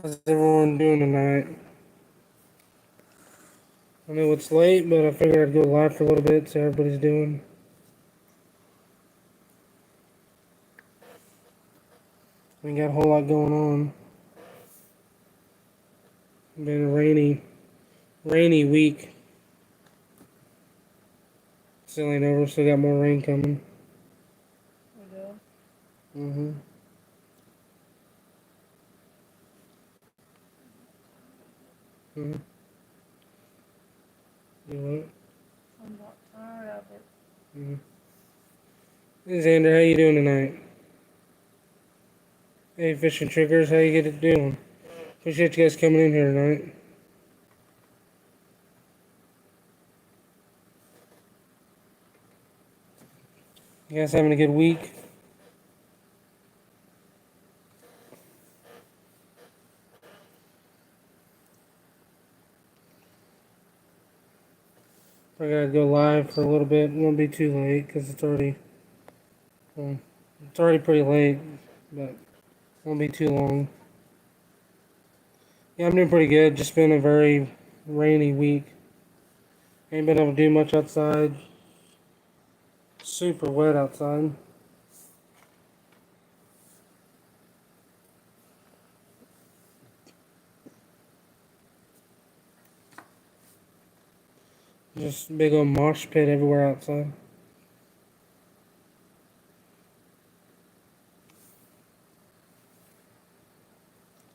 How's everyone doing tonight? I know it's late, but I figured I'd go live for a little bit, see how everybody's doing. We got a whole lot going on. Been a rainy week. Still ain't over, still got more rain coming. We do. Mm-hmm. Mm-hmm. You what? I'm not tired of it. Mm-hmm. Hey, Xander, how you doing tonight? Hey, Fish and Triggers, how you get it doing? Appreciate you guys coming in here tonight. You guys having a good week? I gotta go live for a little bit. It won't be too late because well, it's already pretty late, but won't be too long. Yeah, I'm doing pretty good. Just been a very rainy week. Ain't been able to do much outside. Super wet outside. Just big old mosh pit everywhere outside.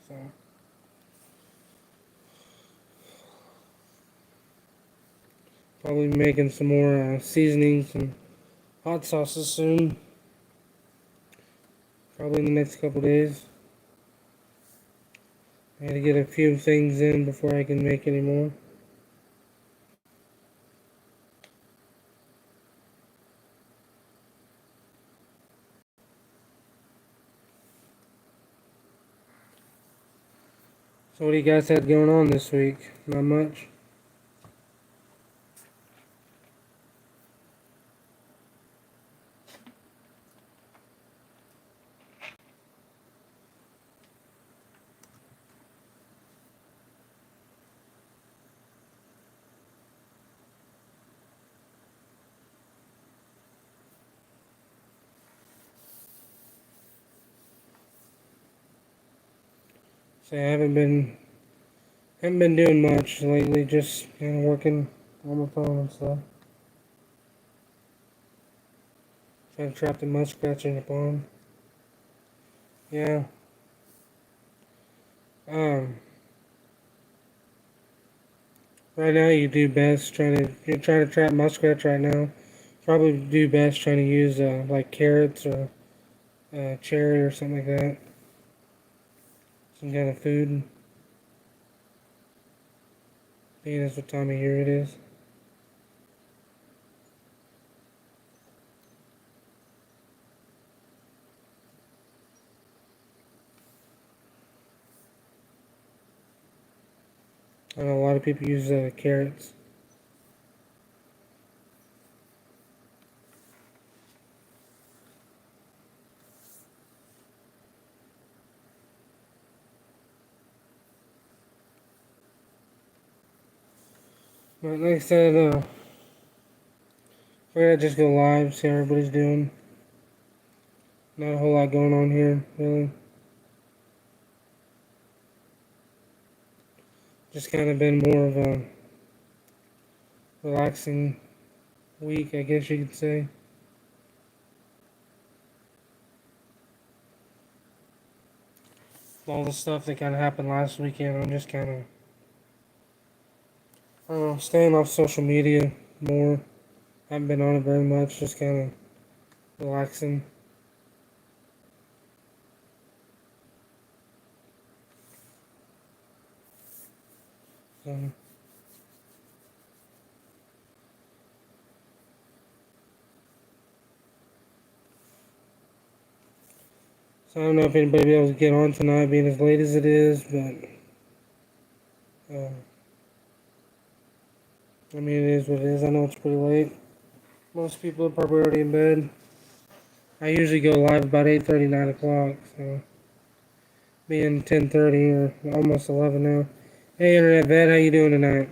So probably making some more seasonings and hot sauces soon. Probably in the next couple days. I had to get a few things in before I can make any more. So what do you guys had going on this week? Not much. So I haven't been doing much lately. Just kind of working on my phone and stuff. Trying to trap the muskrat in the pond. Yeah. Um. Right now, you do best you're trying to trap muskrats right now. Probably do best trying to use like carrots or cherry or something like that. Some kind of food. Being as what time of year it is. I know a lot of people use carrots. But like I said, we're gonna just go live, see how everybody's doing. Not a whole lot going on here, really. Just kind of been more of a relaxing week, I guess you could say. All the stuff that kind of happened last weekend, I'm just kind of, I don't know, staying off social media more. Haven't been on it very much, just kind of relaxing. Um, so I don't know if anybody will be able to get on tonight, being as late as it is, but I mean, it is what it is. I know it's pretty late. Most people are probably already in bed. I usually go live about 8:30, 9 o'clock, so being 10:30 or almost 11 now. Hey, Internet Vet, how you doing tonight?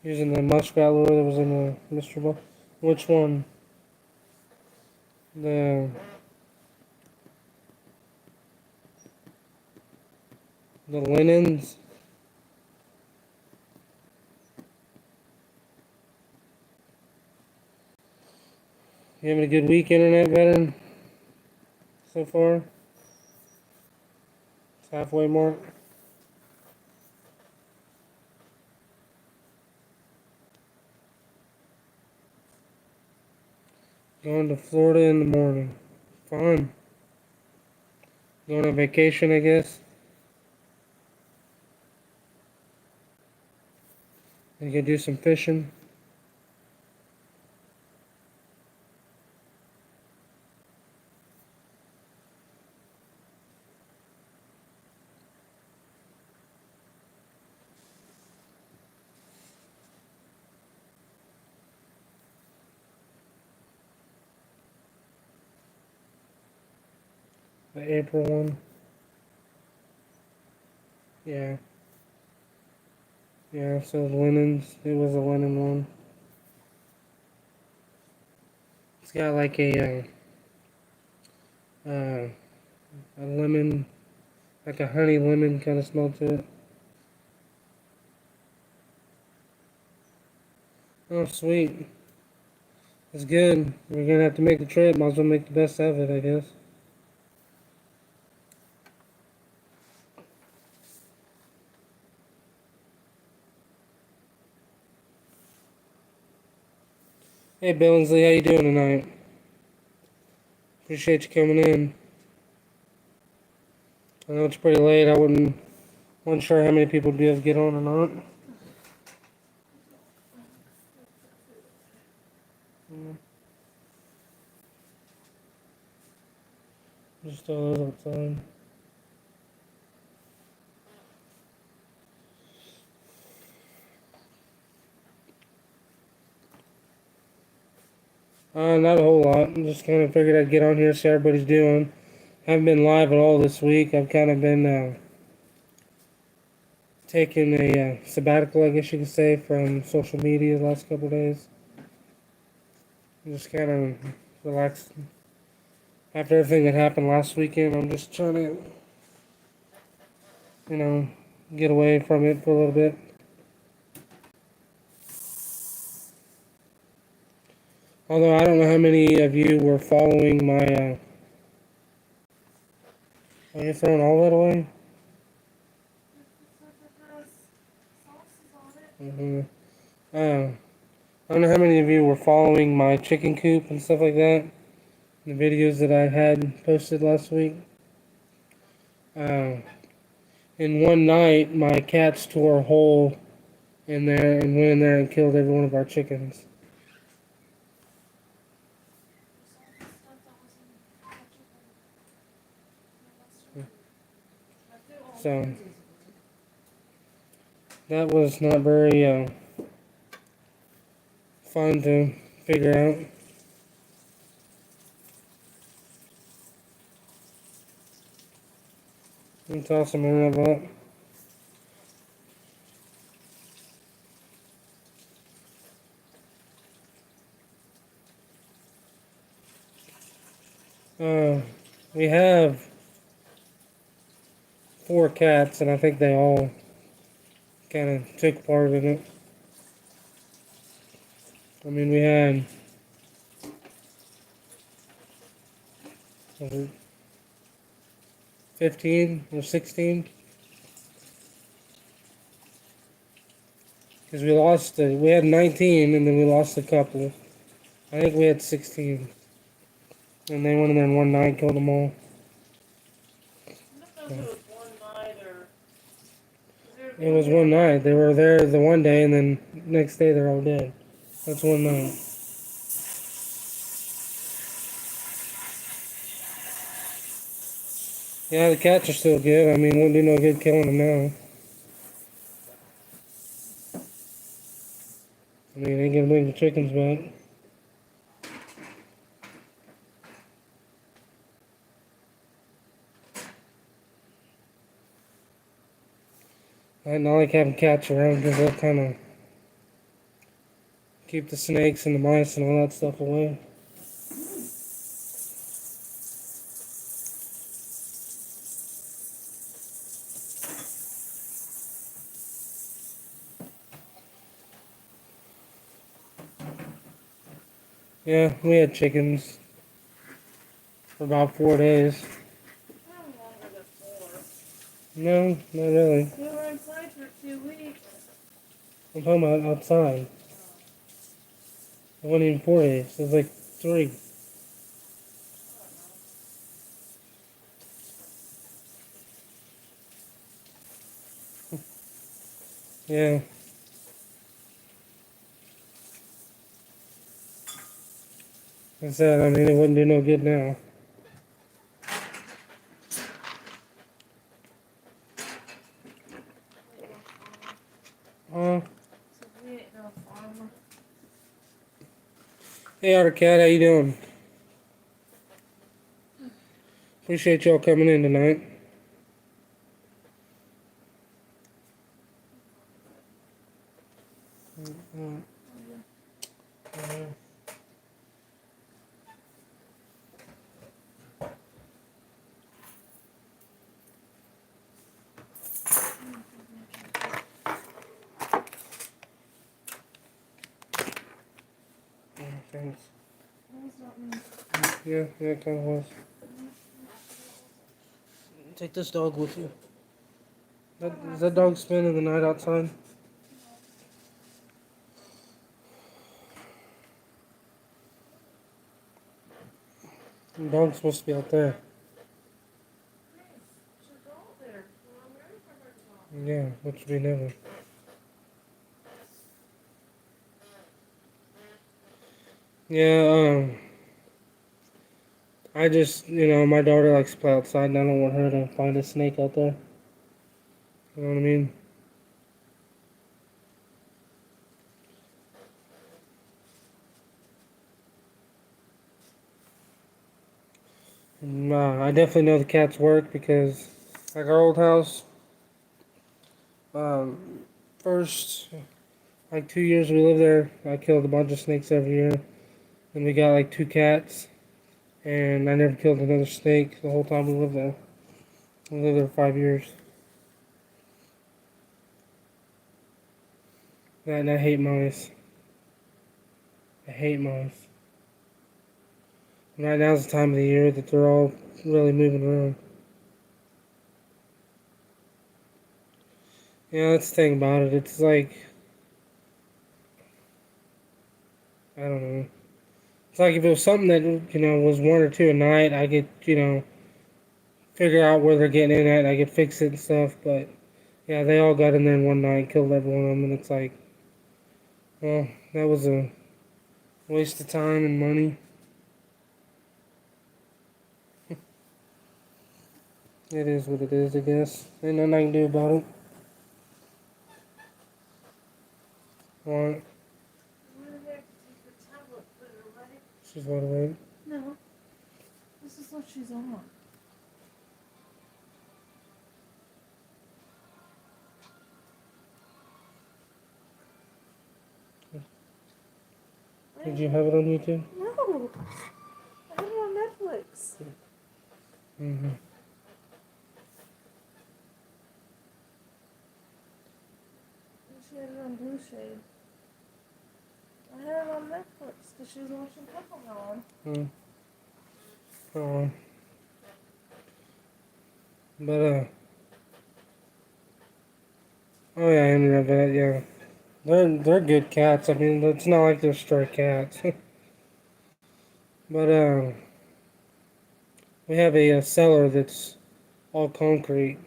Using the muskrat lure that was in the Mr. Ball. Which one? The linens? You having a good week, Internet Veteran, so far? It's halfway mark. Going to Florida in the morning. Fun. Going on vacation, I guess. You can do some fishing. The April one. Yeah. Yeah, so linens. It was a linen one. It's got like a lemon, like a honey lemon kind of smell to it. Oh, sweet. It's good. We're gonna have to make the trip. Might as well make the best of it, I guess. Hey, Billingsley, how you doing tonight? Appreciate you coming in. I know it's pretty late. Wasn't sure how many people would be able to get on or not. Just all those outside. Not a whole lot. Just kind of figured I'd get on here, see how everybody's doing. Haven't been live at all this week. I've kind of been taking a sabbatical, I guess you could say, from social media the last couple of days. Just kind of relaxed after everything that happened last weekend. I'm just trying to, get away from it for a little bit. Although I don't know how many of you were following my. Are you throwing all that away? Mm-hmm. I don't know how many of you were following my chicken coop and stuff like that. The videos that I had posted last week. In one night, my cats tore a hole in there and went in there and killed every one of our chickens. So that was not very fun to figure out. It's awesome, isn't it? We have 4 cats, and I think they all kind of took part in it. I mean, we had 15 or 16, because we had 19, and then we lost a couple. I think we had 16, and they went in there in one night, killed them all. It was one night. They were there the one day, and then next day they're all dead. That's one night. Yeah, the cats are still good. I mean, wouldn't do no good killing them now. I mean, they can bring the chickens back. I not like having cats around because they'll kind of keep the snakes and the mice and all that stuff away. Yeah, we had chickens for about 4 days. How longer than 4? No, not really. We were inside for 2 weeks. I'm talking about outside. It wasn't even 4 days. It was like 3. Yeah. I said, I mean, it wouldn't do no good now. Uh, So we ain't no farmer. hey, Otter Cat, how you doing? Appreciate y'all coming in tonight. Thanks. What was that mean? Yeah, it kind of was. Take this dog with you. Is that dog spending the night outside? The dog's supposed to be out there. She's out there. Well, I'm ready for her to go. Yeah, which we never. Yeah, I just, my daughter likes to play outside and I don't want her to find a snake out there. You know what I mean? I definitely know the cats work because, like our old house, first, like 2 years we lived there, I killed a bunch of snakes every year. And we got like 2 cats, and I never killed another snake the whole time we lived there. We lived there 5 years. And I hate mice. I hate mice. And right now's the time of the year that they're all really moving around. Yeah, that's the thing about it. It's like, I don't know. It's like if it was something that, was 1 or 2 a night, I could, figure out where they're getting in at, I could fix it and stuff. But, yeah, they all got in there in one night, killed every one of them, and it's like, well, that was a waste of time and money. It is what it is, I guess. Ain't nothing I can do about it. Alright, We're there to take the tablet, put it away. she's wide awake. No. This is what she's on. Did you have it on YouTube? No. I have it on Netflix. Mm-hmm. She had it on Blue Shade. I had it on Netflix because she was watching Pokemon. Oh. But, oh yeah, I ended up at, yeah. They're good cats. I mean, it's not like they're stray cats. But, we have a cellar that's all concrete.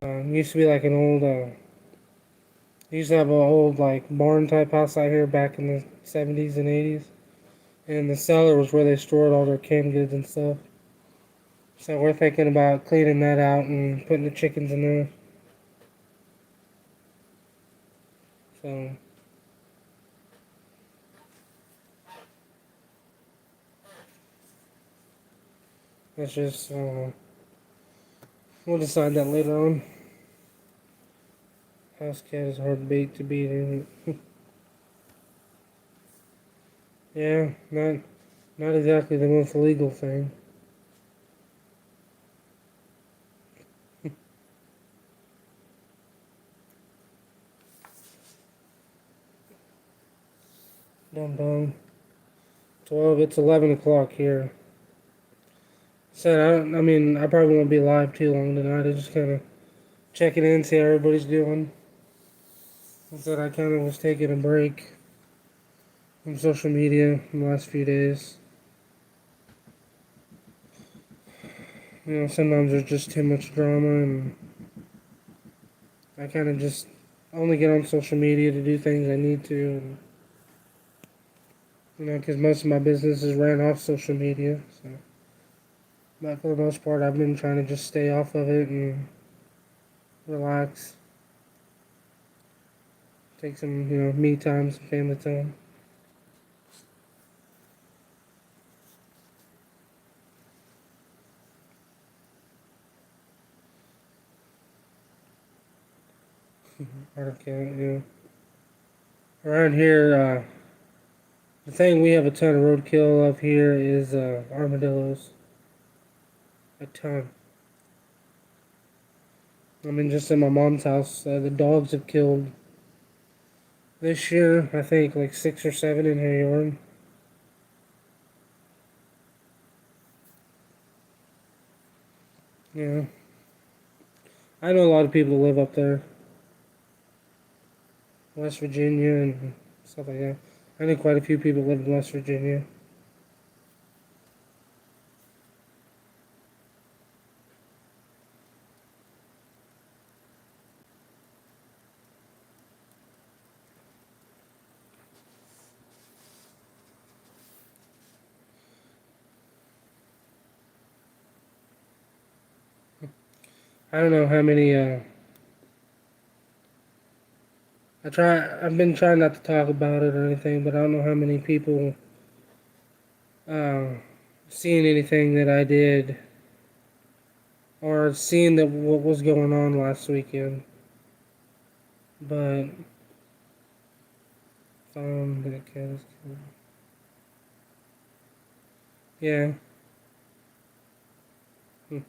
Used to be like an old, used to have an old, like, barn type house out here back in the 70s and 80s. And the cellar was where they stored all their canned goods and stuff. So we're thinking about cleaning that out and putting the chickens in there. So, that's just, we'll decide that later on. House cat is hard bait to beat, isn't it? Yeah, not exactly the most legal thing. Dum dum. 12. It's 11 o'clock here. So I mean, I probably won't be live too long tonight. I just kind of checking in, see how everybody's doing. I said I kind of was taking a break from social media in the last few days. You know, sometimes there's just too much drama, and I kind of just only get on social media to do things I need to, and you know, because most of my business is ran off social media. So, but for the most part, I've been trying to just stay off of it and relax, take some, you know, me time, some family time. Okay, yeah. Around here, the thing we have a ton of roadkill of here is armadillos. A ton. I mean, just in my mom's house, the dogs have killed this year, I think, like 6 or 7 in her yard. Yeah. I know a lot of people who live up there, West Virginia and stuff like that. I know quite a few people live in West Virginia. I don't know how many. I've been trying not to talk about it or anything, but I don't know how many people uh, seen anything that I did or seen that what was going on last weekend. But that cat is killed. Yeah. Hmm.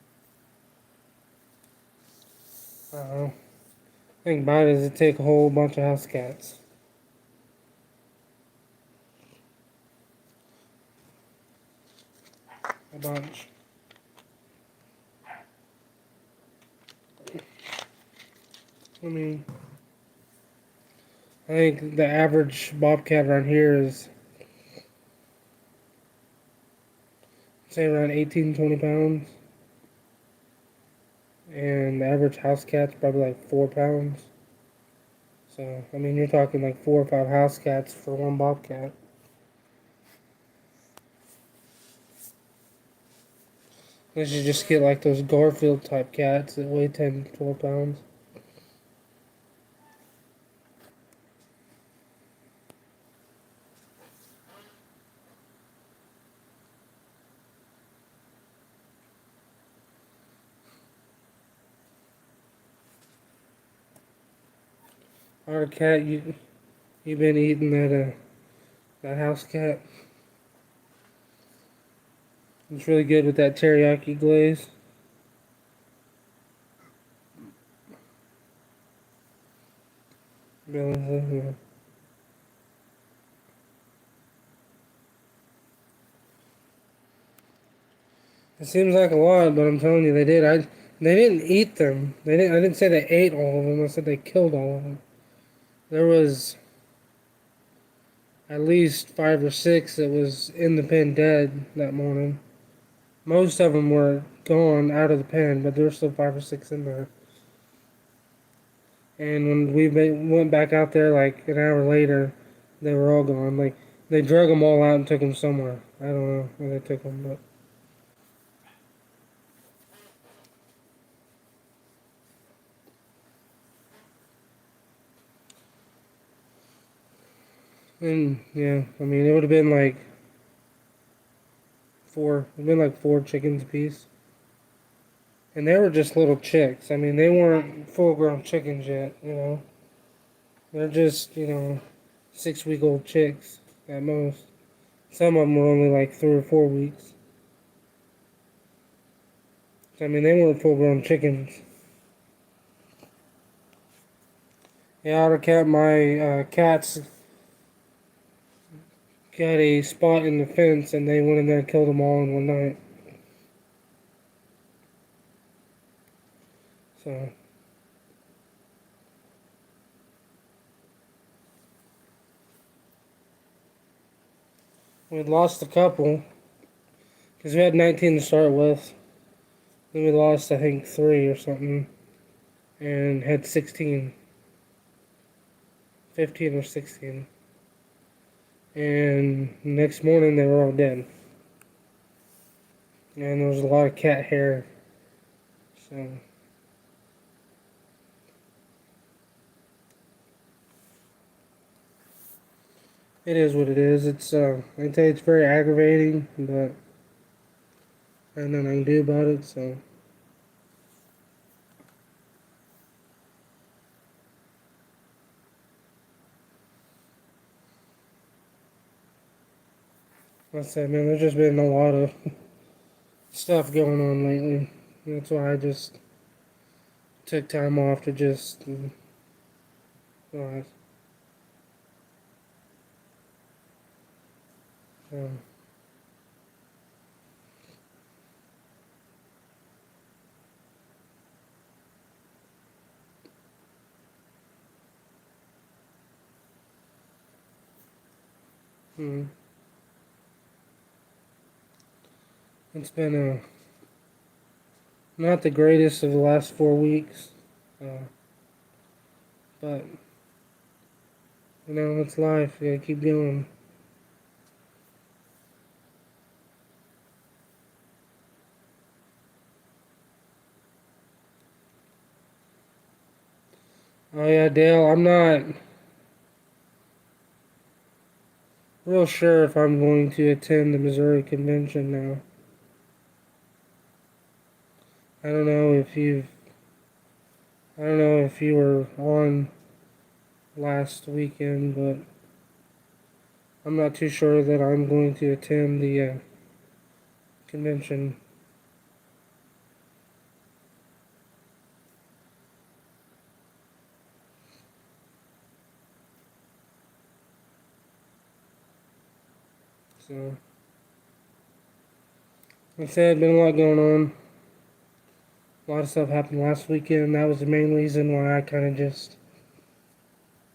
I think about it is to take a whole bunch of house cats. A bunch. I mean, I think the average bobcat around here is, say, around 18, 20 pounds. And the average house cat's probably like 4 pounds. So, I mean, you're talking like 4 or 5 house cats for one bobcat. Unless you just get like those Garfield type cats that weigh 10, 12 pounds. Our cat, you been eating that house cat? It's really good with that teriyaki glaze. Really, yeah. It seems like a lot, but I'm telling you, they did. They didn't eat them. I didn't say they ate all of them. I said they killed all of them. There was at least 5 or 6 that was in the pen dead that morning. Most of them were gone out of the pen, but there were still 5 or 6 in there. And when went back out there like an hour later, they were all gone. Like they drug them all out and took them somewhere. I don't know where they took them, but and yeah, I mean it would have been like 4. It'd been like 4 chickens apiece, and they were just little chicks. I mean they weren't full grown chickens yet, you know. They're just, 6-week-old chicks at most. Some of them were only like 3 or 4 weeks. I mean, they weren't full-grown chickens. Yeah, Otter Cat, my cats got a spot in the fence, and they went in there and killed them all in one night. So, we'd lost a couple, because we had 19 to start with. Then we lost, I think, 3 or something, and had 16. 15 or 16. And next morning, they were all dead. And there was a lot of cat hair. So, it is what it is. It's, I'd say it's very aggravating, but there's nothing I can do about it, so. Like I said, man, there's just been a lot of stuff going on lately. That's why I just took time off to just relax. So, hmm. It's been not the greatest of the last 4 weeks, but it's life. You gotta keep going. Oh yeah, Dale, I'm not real sure if I'm going to attend the Missouri convention now. I don't know if you've I don't know if you were on last weekend, but I'm not too sure that I'm going to attend the convention. So, like I said, been a lot going on. A lot of stuff happened last weekend. That was the main reason why I kind of just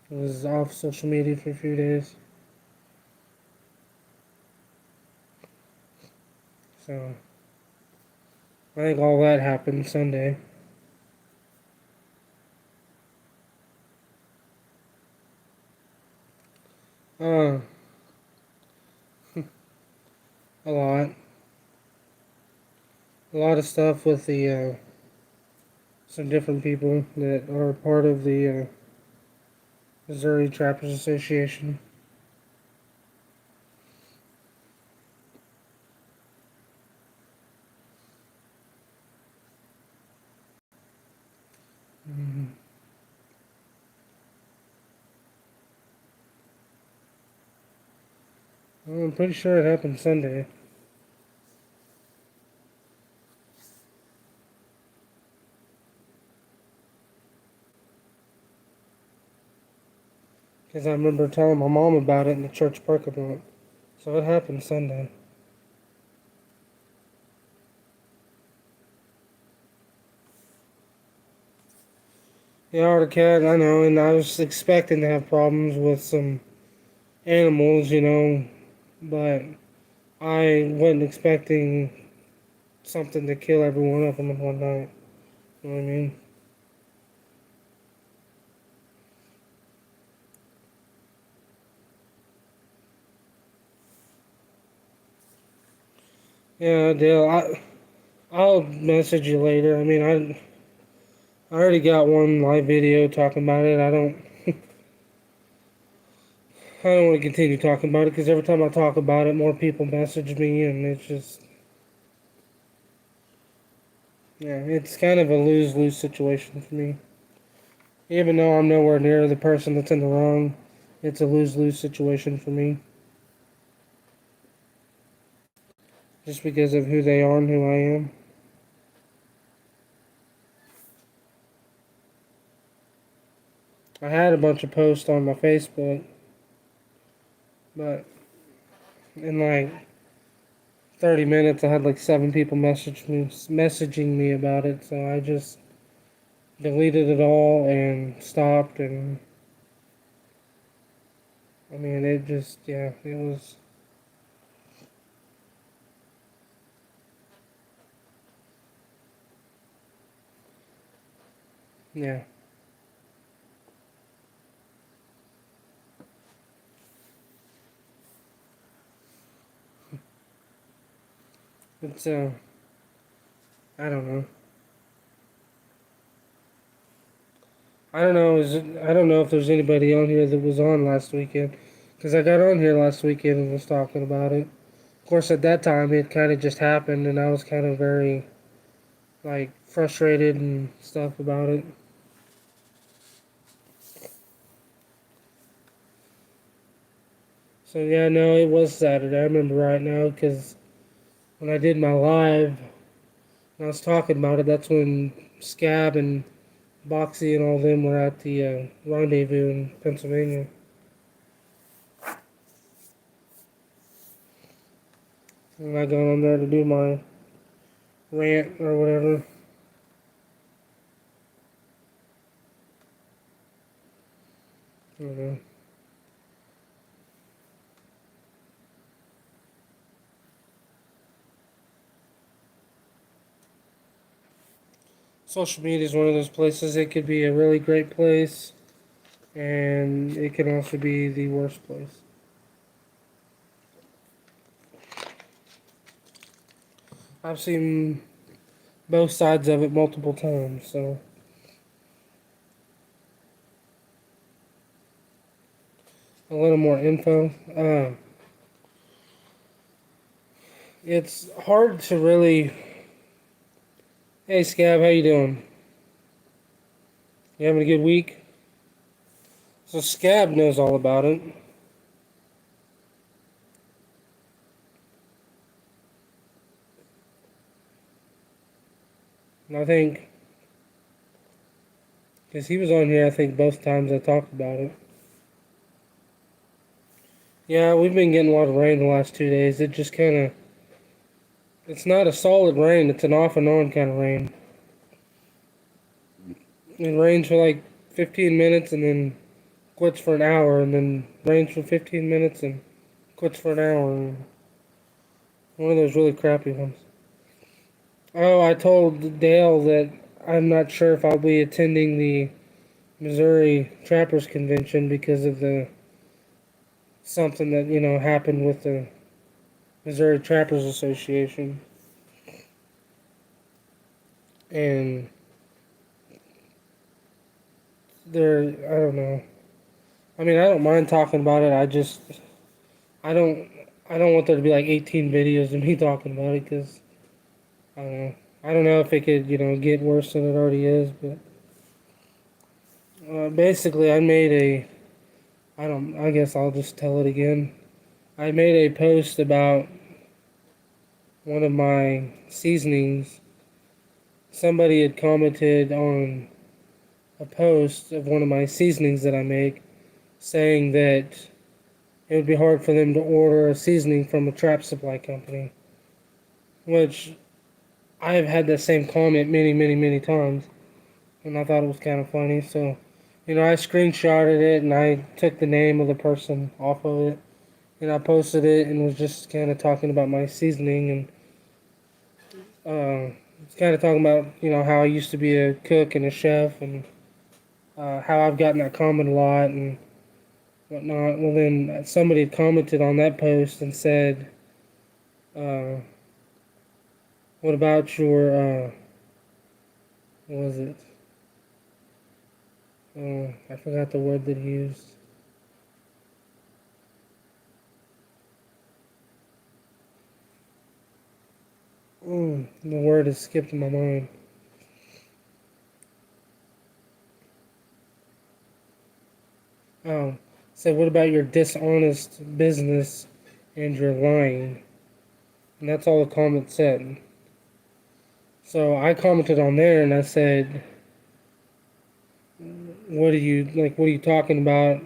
was off social media for a few days. So, I think all that happened Sunday. Uh, a lot. A lot of stuff with the some different people that are part of the Missouri Trappers Association. Mm-hmm. Well, I'm pretty sure it happened Sunday. Because I remember telling my mom about it in the church parking lot. So it happened Sunday. Yeah, Arctic Cat, I know, and I was expecting to have problems with some animals, but I wasn't expecting something to kill every one of them in one night. You know what I mean? Yeah, Dale, I'll message you later. I mean, I already got one live video talking about it. I don't want to continue talking about it because every time I talk about it, more people message me, and it's just, yeah, it's kind of a lose-lose situation for me. Even though I'm nowhere near the person that's in the wrong, it's a lose-lose situation for me. Just because of who they are and who I am. I had a bunch of posts on my Facebook, but in like 30 minutes I had like 7 people messaging me about it, so I just deleted it all and stopped. And I mean, it just, yeah, it was, yeah. It's, I don't know. I don't know if there's anybody on here that was on last weekend. Because I got on here last weekend and was talking about it. Of course, at that time, it kind of just happened, and I was kind of very, like, frustrated and stuff about it. So, yeah, no, it was Saturday. I remember right now, because when I did my live, and I was talking about it, that's when Scab and Boxy and all them were at the rendezvous in Pennsylvania. And I got on there to do my rant or whatever. I don't know. Social media is one of those places. It could be a really great place, and it can also be the worst place. I've seen both sides of it multiple times, so a little more info. It's hard to really. Hey, Scab, how you doing? You having a good week? So Scab knows all about it. And I think, because he was on here, I think both times I talked about it. Yeah, we've been getting a lot of rain the last 2 days. It just kind of, it's not a solid rain, it's an off and on kind of rain. It rains for like 15 minutes and then quits for an hour, and then rains for 15 minutes and quits for an hour. And one of those really crappy ones. Oh, I told Dale that I'm not sure if I'll be attending the Missouri Trappers Convention because of the something that happened with the Missouri Trappers Association, and I don't know. I mean, I don't mind talking about it. I don't I don't want there to be like 18 videos of me talking about it because I don't know. I don't know if it could get worse than it already is, but basically I made a I don't I guess I'll just tell it again. I made a post about one of my seasonings. Somebody had commented on a post of one of my seasonings that I make, saying that it would be hard for them to order a seasoning from a trap supply company, which I have had that same comment many, many, many times, and I thought it was kind of funny. So, I screenshotted it and I took the name of the person off of it, and I posted it and was just kind of talking about my seasoning and it's kind of talking about how I used to be a cook and a chef and how I've gotten that comment a lot and whatnot. Well, then somebody had commented on that post and said, uh, "What about your what was it? I forgot the word that he used. The word has skipped my mind. Said, what about your dishonest business and your lying? And that's all the comment said. So I commented on there and I said, what are you talking about?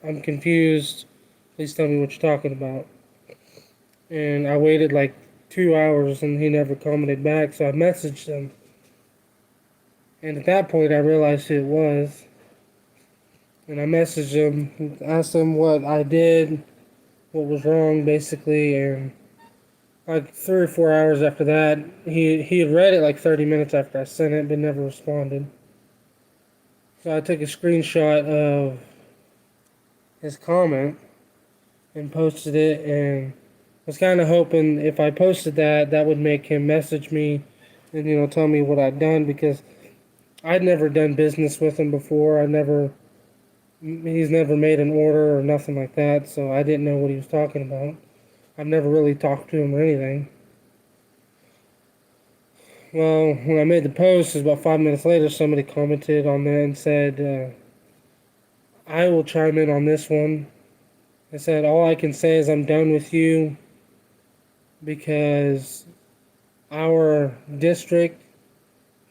I'm confused. Please tell me what you're talking about. And I waited like 2 hours and he never commented back, so I messaged him. And at that point I realized who it was. And I messaged him, asked him what I did, what was wrong basically, and like 3 or 4 hours after that, he had read it like 30 minutes after I sent it, but never responded. So I took a screenshot of his comment and posted it, and was kind of hoping if I posted that, that would make him message me and tell me what I'd done, because I'd never done business with him before. He's never made an order or nothing like that, so I didn't know what he was talking about. I've never really talked to him or anything. Well, when I made the post, it was about 5 minutes later, somebody commented on that and said, I will chime in on this one. I said, all I can say is I'm done with you because our district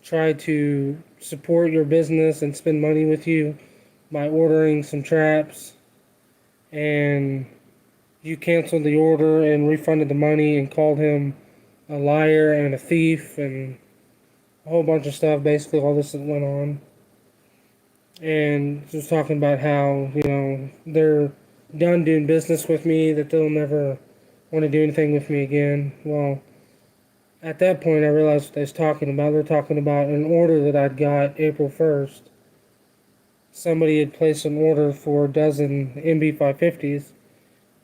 tried to support your business and spend money with you by ordering some traps, and you canceled the order and refunded the money and called him a liar and a thief and a whole bunch of stuff. Basically, all this that went on. And just talking about how, they're done doing business with me, that they'll never want to do anything with me again. Well, at that point, I realized what they was talking about. They're talking about an order that I'd got April 1st. Somebody had placed an order for a dozen MB550s,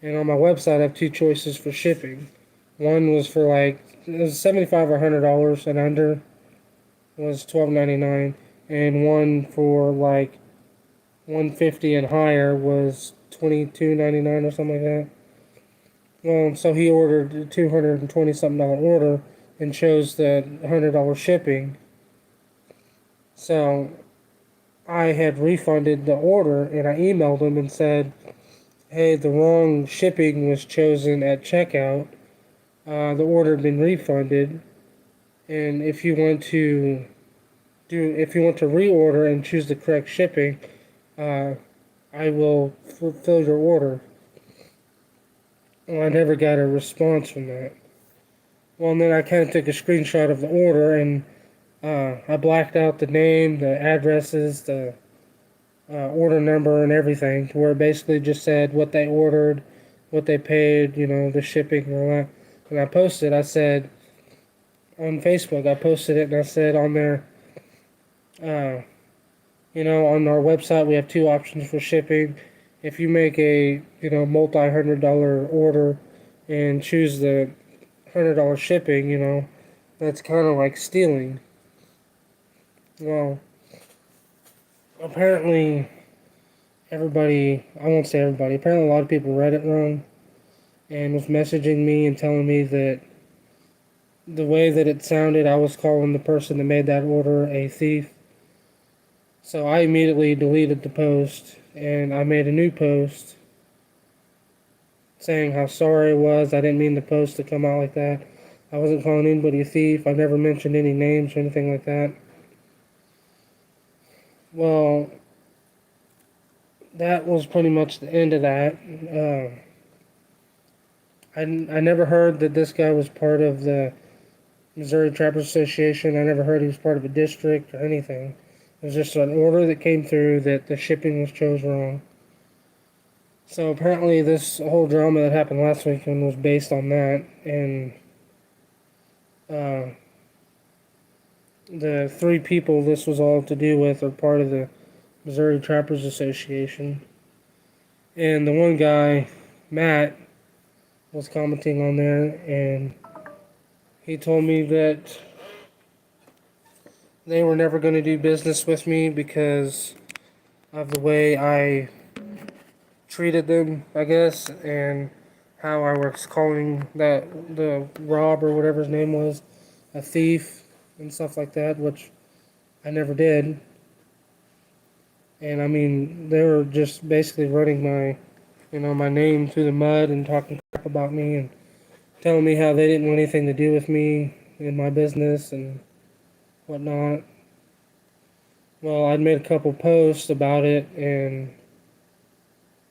and on my website, I have two choices for shipping. One was for it was $75 or $100 and under, was $12.99, and one for like 150 and higher was $22.99 or something like that. Well, so he ordered a $220 something order and chose the $100 shipping. So I had refunded the order and I emailed him and said, hey, the wrong shipping was chosen at checkout. The order had been refunded, and if you want to reorder and choose the correct shipping, I will fulfill your order. Well, I never got a response from that. Well, and then I kind of took a screenshot of the order, and I blacked out the name, the addresses, the order number, and everything, to where it basically just said what they ordered, what they paid, the shipping and all that. And I posted, I said, on Facebook, I posted it, and I said on there, on our website, we have two options for shipping. If you make a, multi-$100 order and choose the $100 shipping, that's kind of like stealing. Well, apparently I won't say everybody, apparently a lot of people read it wrong and was messaging me and telling me that the way that it sounded, I was calling the person that made that order a thief. So I immediately deleted the post and I made a new post saying how sorry I was. I didn't mean the post to come out like that. I wasn't calling anybody a thief. I never mentioned any names or anything like that. Well, that was pretty much the end of that. I never heard that this guy was part of the Missouri Trappers Association. I never heard he was part of a district or anything. It was just an order that came through that the shipping was chose wrong. So apparently this whole drama that happened last weekend was based on that, and the three people this was all to do with are part of the Missouri Trappers Association. And the one guy, Matt, was commenting on there, and he told me that they were never going to do business with me because of the way I treated them, I guess, and how I was calling the Rob or whatever his name was a thief and stuff like that, which I never did. And I mean, they were just basically running my name through the mud and talking crap about me and telling me how they didn't want anything to do with me in my business and whatnot. Well, I'd made a couple posts about it and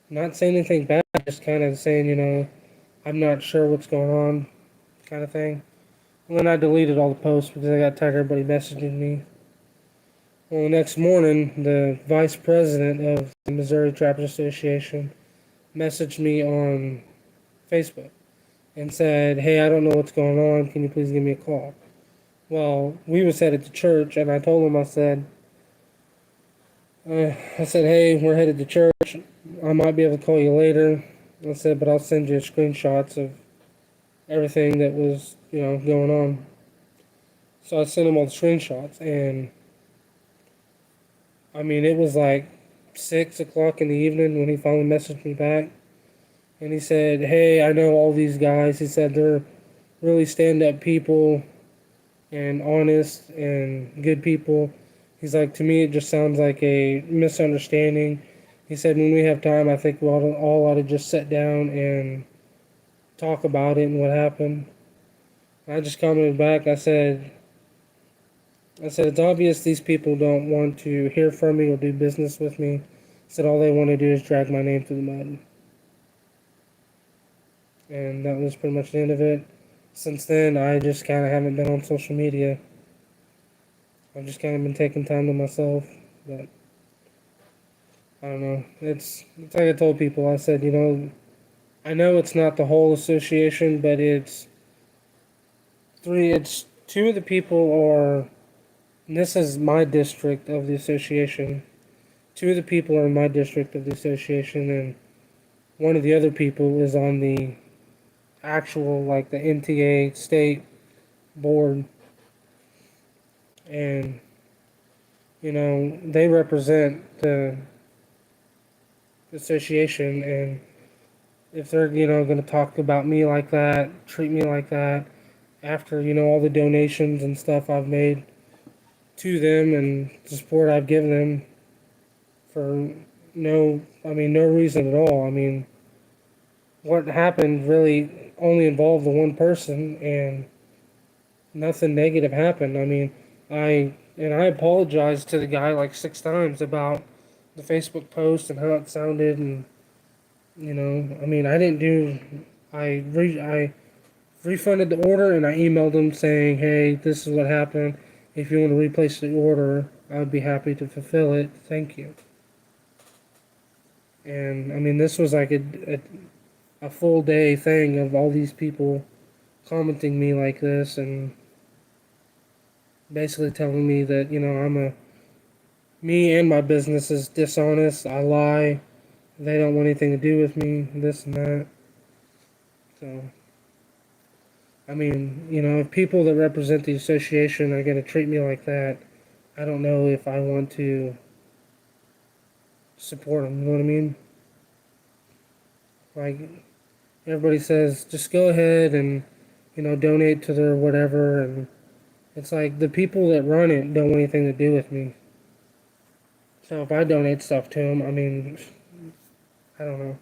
not saying anything bad, just kind of saying, I'm not sure what's going on, kind of thing. And then I deleted all the posts because I got tired of everybody messaging me. Well, the next morning, the vice president of the Missouri Trappers Association messaged me on Facebook and said, "Hey, I don't know what's going on. Can you please give me a call?" Well, we was headed to church, and I told him, I said, "Hey, we're headed to church. I might be able to call you later." I said, "But I'll send you screenshots of everything that was, going on." So I sent him all the screenshots, and I mean, it was like 6 o'clock in the evening when he finally messaged me back, and he said, "Hey, I know all these guys." He said they're really stand-up people and honest and good people. He's like, to me, it just sounds like a misunderstanding. He said, when we have time, I think we all ought to just sit down and talk about it and what happened. I just commented back. I said, it's obvious these people don't want to hear from me or do business with me. I said, all they want to do is drag my name through the mud. And that was pretty much the end of it. Since then, I just kind of haven't been on social media. I've just kind of been taking time to myself, but I don't know. It's like I told people. I said, I know it's not the whole association, but it's three. It's two of the people are. And this is my district of the association. Two of the people are in my district of the association, and one of the other people is on the actual, like the NTA state board, and they represent the association, and if they're going to talk about me like that, treat me like that, after all the donations and stuff I've made to them and the support I've given them for no reason at all. I mean, what happened really only involved the one person, and nothing negative happened. I mean, I apologized to the guy like 6 times about the Facebook post and how it sounded, and I mean, I didn't do. I refunded the order and I emailed them saying, "Hey, this is what happened. If you want to replace the order, I would be happy to fulfill it. Thank you." And I mean, this was like a full day thing of all these people commenting me like this and basically telling me that me and my business is dishonest. I lie. They don't want anything to do with me. This and that. So. I mean, if people that represent the association are going to treat me like that, I don't know if I want to support them. You know what I mean? Like, everybody says, just go ahead and, donate to their whatever. And it's like the people that run it don't want anything to do with me. So if I donate stuff to them, I mean, I don't know.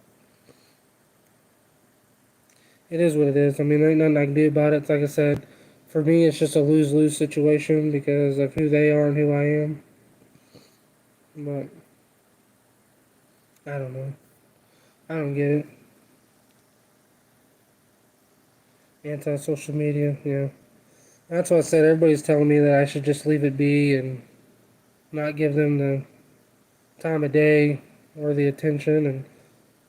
It is what it is. I mean, there ain't nothing I can do about it. It's like I said, for me, it's just a lose-lose situation because of who they are and who I am. But I don't know. I don't get it. Anti-social media, yeah. That's what I said. Everybody's telling me that I should just leave it be and not give them the time of day or the attention. And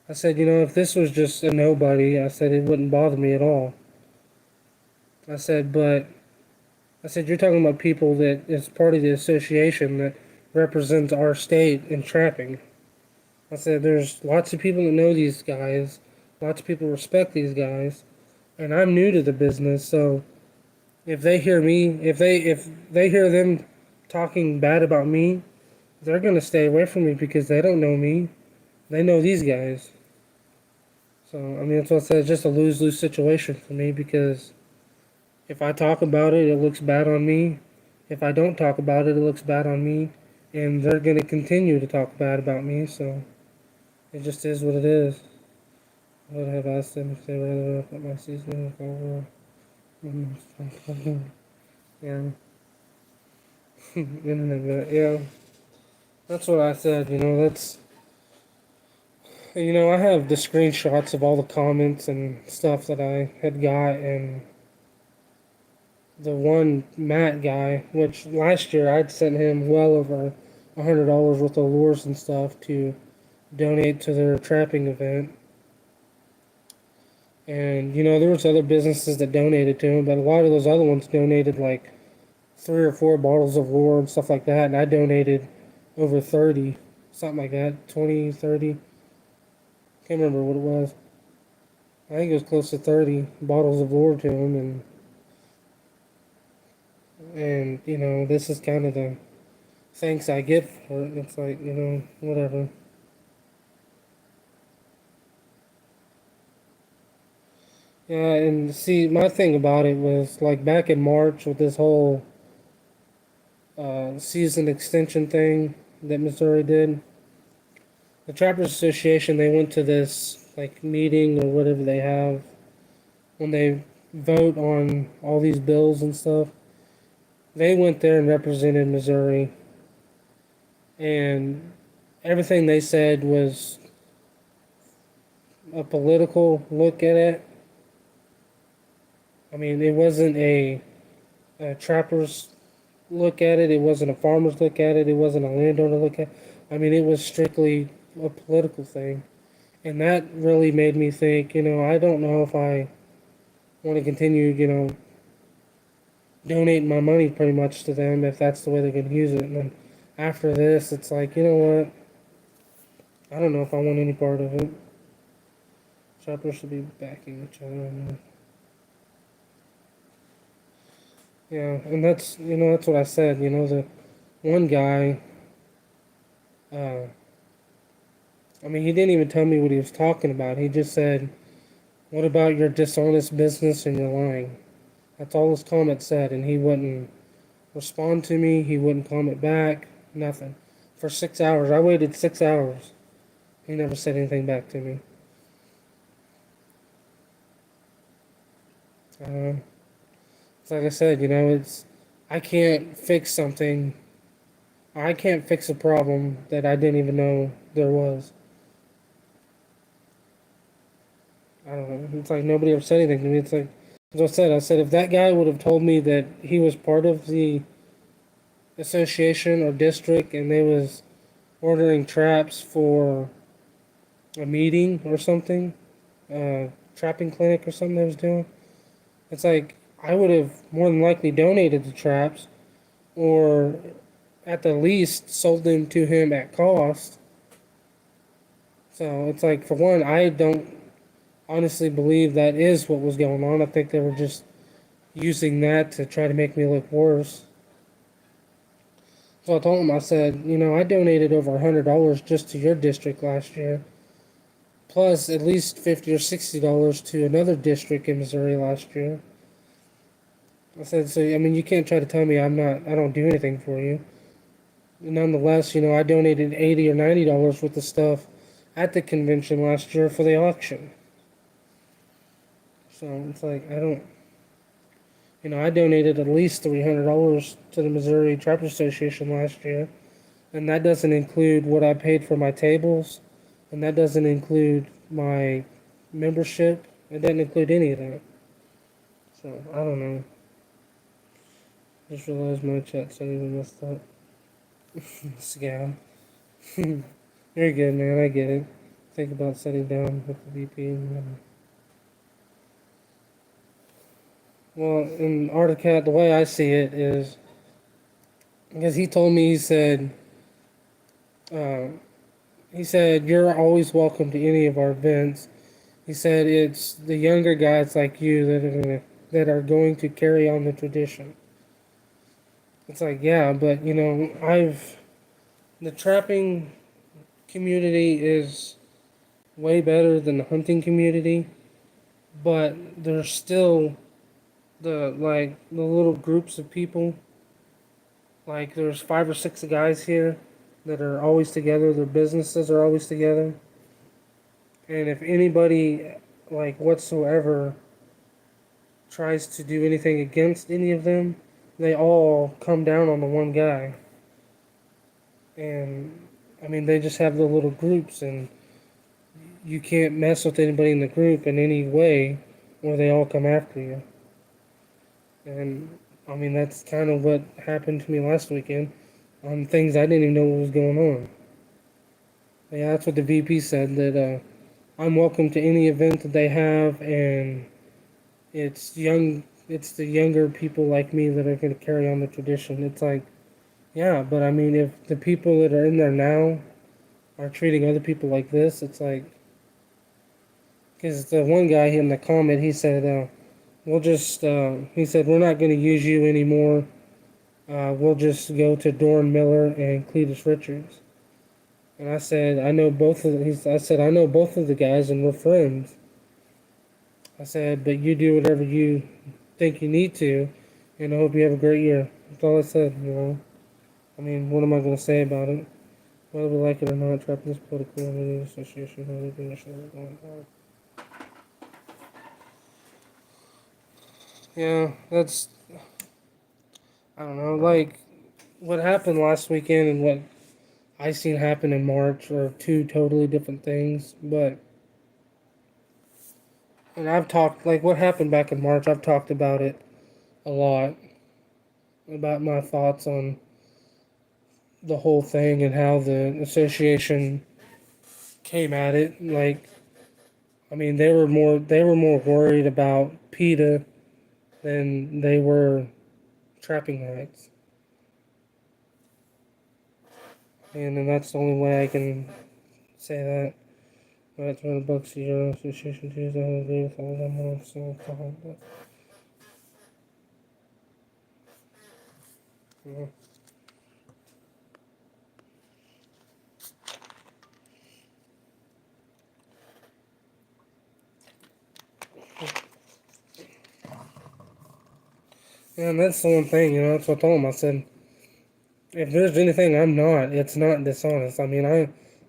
I said, if this was just a nobody, I said it wouldn't bother me at all. I said, you're talking about people that is part of the association that represents our state in trapping. I said, there's lots of people that know these guys, lots of people respect these guys, and I'm new to the business, so if they hear if they hear them talking bad about me, they're gonna stay away from me because they don't know me. They know these guys. So I mean, that's what I said. It's just a lose-lose situation for me because if I talk about it, it looks bad on me. If I don't talk about it, it looks bad on me. and they're gonna continue to talk bad about me. So it just is what it is. I would have asked them if they would rather put my seasoning over. Yeah, yeah. That's what I said. I have the screenshots of all the comments and stuff that I had got, and the one Matt guy, which last year I'd sent him well over $100 worth of lures and stuff to donate to their trapping event. And there was other businesses that donated to him, but a lot of those other ones donated like 3 or 4 bottles of lure and stuff like that, and I donated over 30, something like that, 20, 30. Can't remember what it was. I think it was close to 30 bottles of lure to him, and this is kind of the thanks I get for it. It's like, whatever. Yeah, and see, my thing about it was like back in March with this whole season extension thing that Missouri did. The Trappers Association, they went to this like meeting or whatever they have when they vote on all these bills and stuff. They went there and represented Missouri, and everything they said was a political look at it. I mean, it wasn't a trapper's look at it. It wasn't a farmer's look at it. It wasn't a landowner look at it. I mean, it was strictly a political thing. And that really made me think, I don't know if I want to continue, donating my money pretty much to them if that's the way they're going to use it. And then after this, it's like, you know what? I don't know if I want any part of it. Trappers should be backing each other. Yeah, and that's what I said. The one guy, I mean, he didn't even tell me what he was talking about. He just said, "What about your dishonest business and your lying?" That's all his comment said, and he wouldn't respond to me. He wouldn't comment back. Nothing. For 6 hours. I waited 6 hours. He never said anything back to me. It's like I said, I can't fix something. I can't fix a problem that I didn't even know there was. I don't know. It's like nobody ever said anything to me. It's like, as I said, if that guy would have told me that he was part of the association or district and they was ordering traps for a meeting or something, trapping clinic or something they was doing, it's like I would have more than likely donated the traps or at the least sold them to him at cost. So it's like, for one, I don't honestly believe that is what was going on. I think they were just using that to try to make me look worse. So I told him, I said, I donated over $100 just to your district last year, plus at least $50 or $60 to another district in Missouri last year. I said, so I mean, you can't try to tell me I don't do anything for you. Nonetheless, I donated $80 or $90 worth of stuff at the convention last year for the auction. So it's like, I donated at least $300 to the Missouri Trapper Association last year, and that doesn't include what I paid for my tables, and that doesn't include my membership. It doesn't include any of that. So I don't know. Just realized my chat said even messed up. Scam. You're good, man. I get it. Think about sitting down with the VP. Well, in Articat, the way I see it is, because he told me, uh, he said, you're always welcome to any of our events. He said it's the younger guys like you that are going to carry on the tradition. It's like, yeah, but the trapping community is way better than the hunting community, but there's still the little groups of people Like there's 5 or 6 guys here that are always together. Their businesses are always together. And if anybody, like whatsoever, tries to do anything against any of them, they all come down on the one guy. And I mean, they just have their little groups, and you can't mess with anybody in the group in any way, or they all come after you. And I mean, that's kind of what happened to me last weekend on things I didn't even know what was going on. Yeah, that's what the VP said, that I'm welcome to any event that they have, and it's the younger people like me that are going to carry on the tradition. It's like, yeah, but I mean, if the people that are in there now are treating other people like this, it's like, because the one guy in the comment, he said, he said, we're not going to use you anymore. We'll just go to Doran Miller and Cletus Richards. And I said, I said, I know both of the guys and we're friends. I said, but you do whatever you think you need to, and I hope you have a great year. That's all I said, you know. I mean, what am I going to say about it? Whether we like it or not, trapping this political community association, everything is going on. Yeah, that's, I don't know, like, what happened last weekend and what I seen happen in March are two totally different things, but, and I've talked, like, what happened back in March, I've talked about it a lot, about my thoughts on the whole thing and how the association came at it. Like, I mean, they were more worried about PETA than they were trapping rights. And then that's the only way I can say that. That's one of the books your association chooses. I don't agree with all of them. So but, yeah. Yeah, and that's the one thing, you know, that's what I told him. I said, if there's anything I'm not, it's not dishonest. I mean,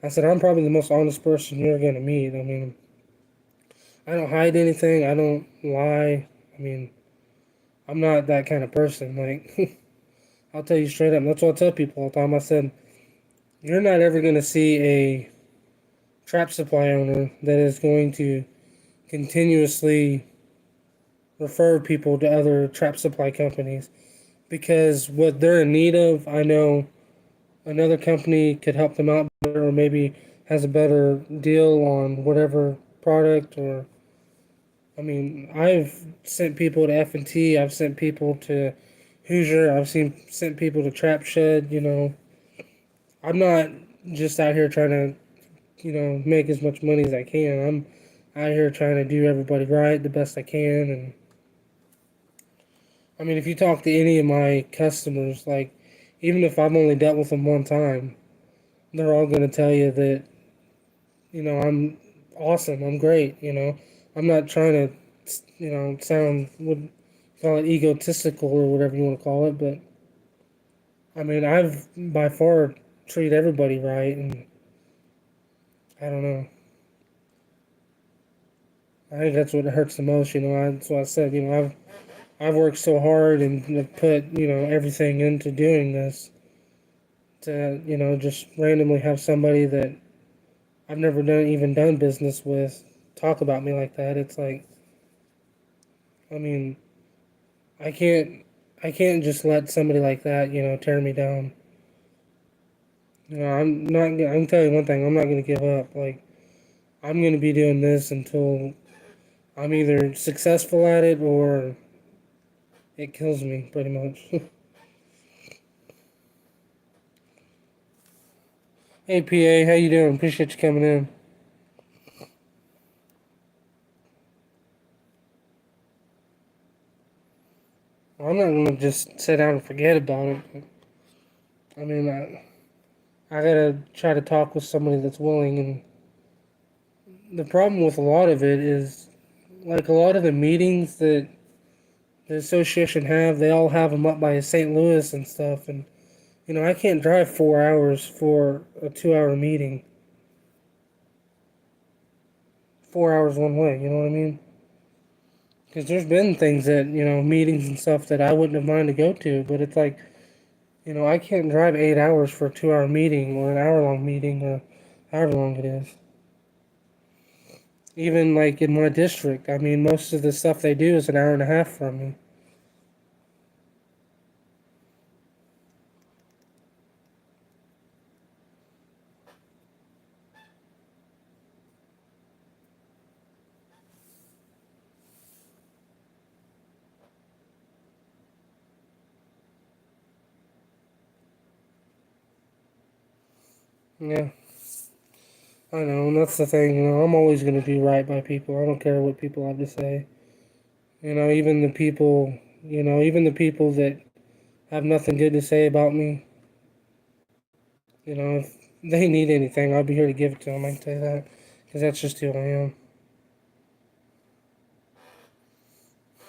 I said, I'm probably the most honest person you're going to meet. I mean, I don't hide anything. I don't lie. I mean, I'm not that kind of person. Like, I'll tell you straight up. That's what I tell people all the time. I said, you're not ever going to see a trap supply owner that is going to continuously refer people to other trap supply companies, because what they're in need of, I know another company could help them out better, or maybe has a better deal on whatever product. Or I mean, I've sent people to F&T, I've sent people to Hoosier, sent people to Trap Shed. You know, I'm not just out here trying to, you know, make as much money as I can. I'm out here trying to do everybody right the best I can. And I mean, if you talk to any of my customers, like, even if I've only dealt with them one time, they're all going to tell you that, you know, I'm awesome, I'm great, you know. I'm not trying to, you know, sound, would call it egotistical or whatever you want to call it, but I mean, I've by far treated everybody right, and I don't know. I think that's what hurts the most, you know. That's what I said, you know, I've worked so hard and put, you know, everything into doing this, to, you know, just randomly have somebody that I've never done business with talk about me like that. It's like, I mean, I can't I can't just let somebody like that, you know, tear me down. You know, I can tell you one thing, I'm not gonna give up. Like, I'm gonna be doing this until I'm either successful at it or it kills me, pretty much. Hey PA, how you doing? Appreciate you coming in. Well, I'm not gonna just sit down and forget about it. But, I mean, I gotta try to talk with somebody that's willing. And the problem with a lot of it is, like, a lot of the meetings that the association have, they all have them up by St. Louis and stuff. And I can't drive 4 hours for a 2 hour meeting. 4 hours one way, you know what I mean? Because there's been things that, meetings and stuff that I wouldn't have minded to go to, but it's like, I can't drive 8 hours for a 2 hour meeting or an hour long meeting or however long it is. Even like in my district, I mean, most of the stuff they do is an hour and a half from me. Yeah, I know, and that's the thing, I'm always going to do right by people. I don't care what people have to say. Even the people, even the people that have nothing good to say about me, if they need anything, I'll be here to give it to them, I can tell you that. Because that's just who I am.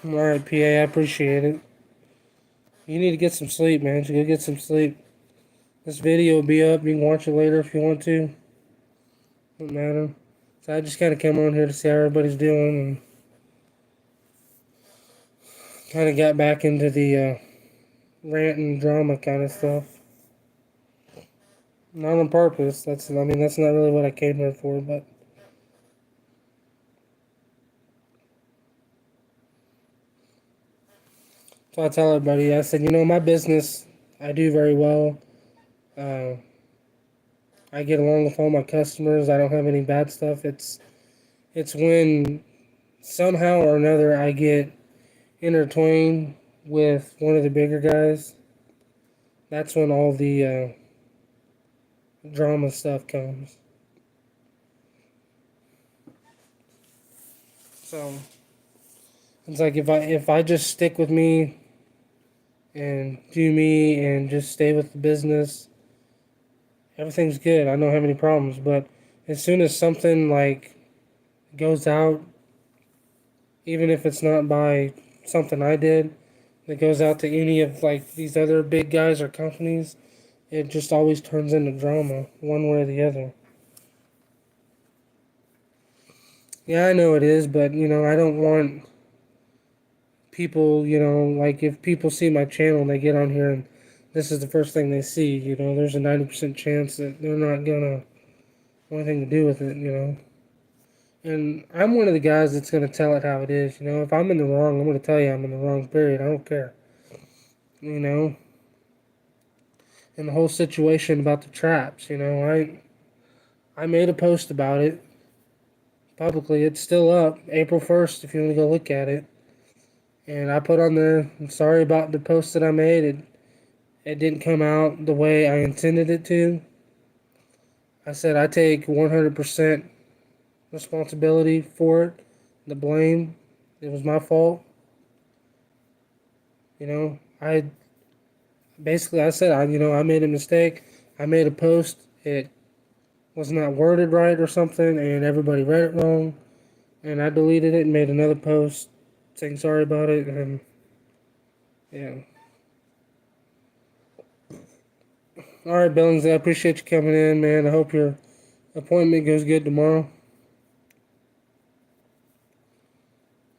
Alright, PA, I appreciate it. You need to get some sleep, man. So go get some sleep. This video will be up. You can watch it later if you want to. Don't matter. So I just kind of came on here to see how everybody's doing and kind of got back into the rant and drama kind of stuff. Not on purpose. That's not really what I came here for, but so I tell everybody, I said, my business, I do very well. Uh, I get along with all my customers. I don't have any bad stuff. It's when somehow or another I get intertwined with one of the bigger guys. That's when all the drama stuff comes. So it's like if I just stick with me and do me and just stay with the business, everything's good. I don't have any problems. But as soon as something like goes out, even if it's not by something I did, that goes out to any of like these other big guys or companies, it just always turns into drama, one way or the other. Yeah, I know it is, but I don't want people, like if people see my channel and they get on here and this is the first thing they see, there's a 90% chance that they're not gonna want anything to do with it. And I'm one of the guys that's gonna tell it how it is. If I'm in the wrong, I'm gonna tell you I'm in the wrong. Period. I don't care. You know. And the whole situation about the traps. I made a post about it publicly. It's still up, April 1st. If you want to go look at it. And I put on there, I'm sorry about the post that I made. It didn't come out the way I intended it to. I said I take 100% responsibility for it, the blame. It was my fault. I said I made a mistake. I made a post. It was not worded right or something, and everybody read it wrong. And I deleted it and made another post saying sorry about it. And yeah. All right, Billingsley, I appreciate you coming in, man. I hope your appointment goes good tomorrow.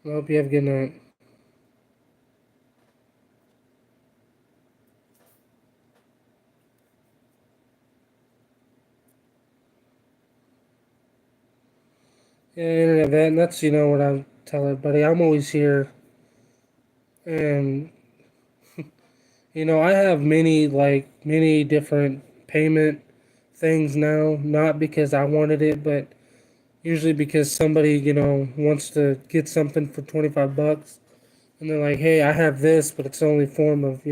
I hope you have a good night. Yeah, internet vet, and that's what I tell everybody. I'm always here, and I have many different payment things now. Not because I wanted it, but usually because somebody wants to get something for $25, and they're like, "Hey, I have this, but it's the only form of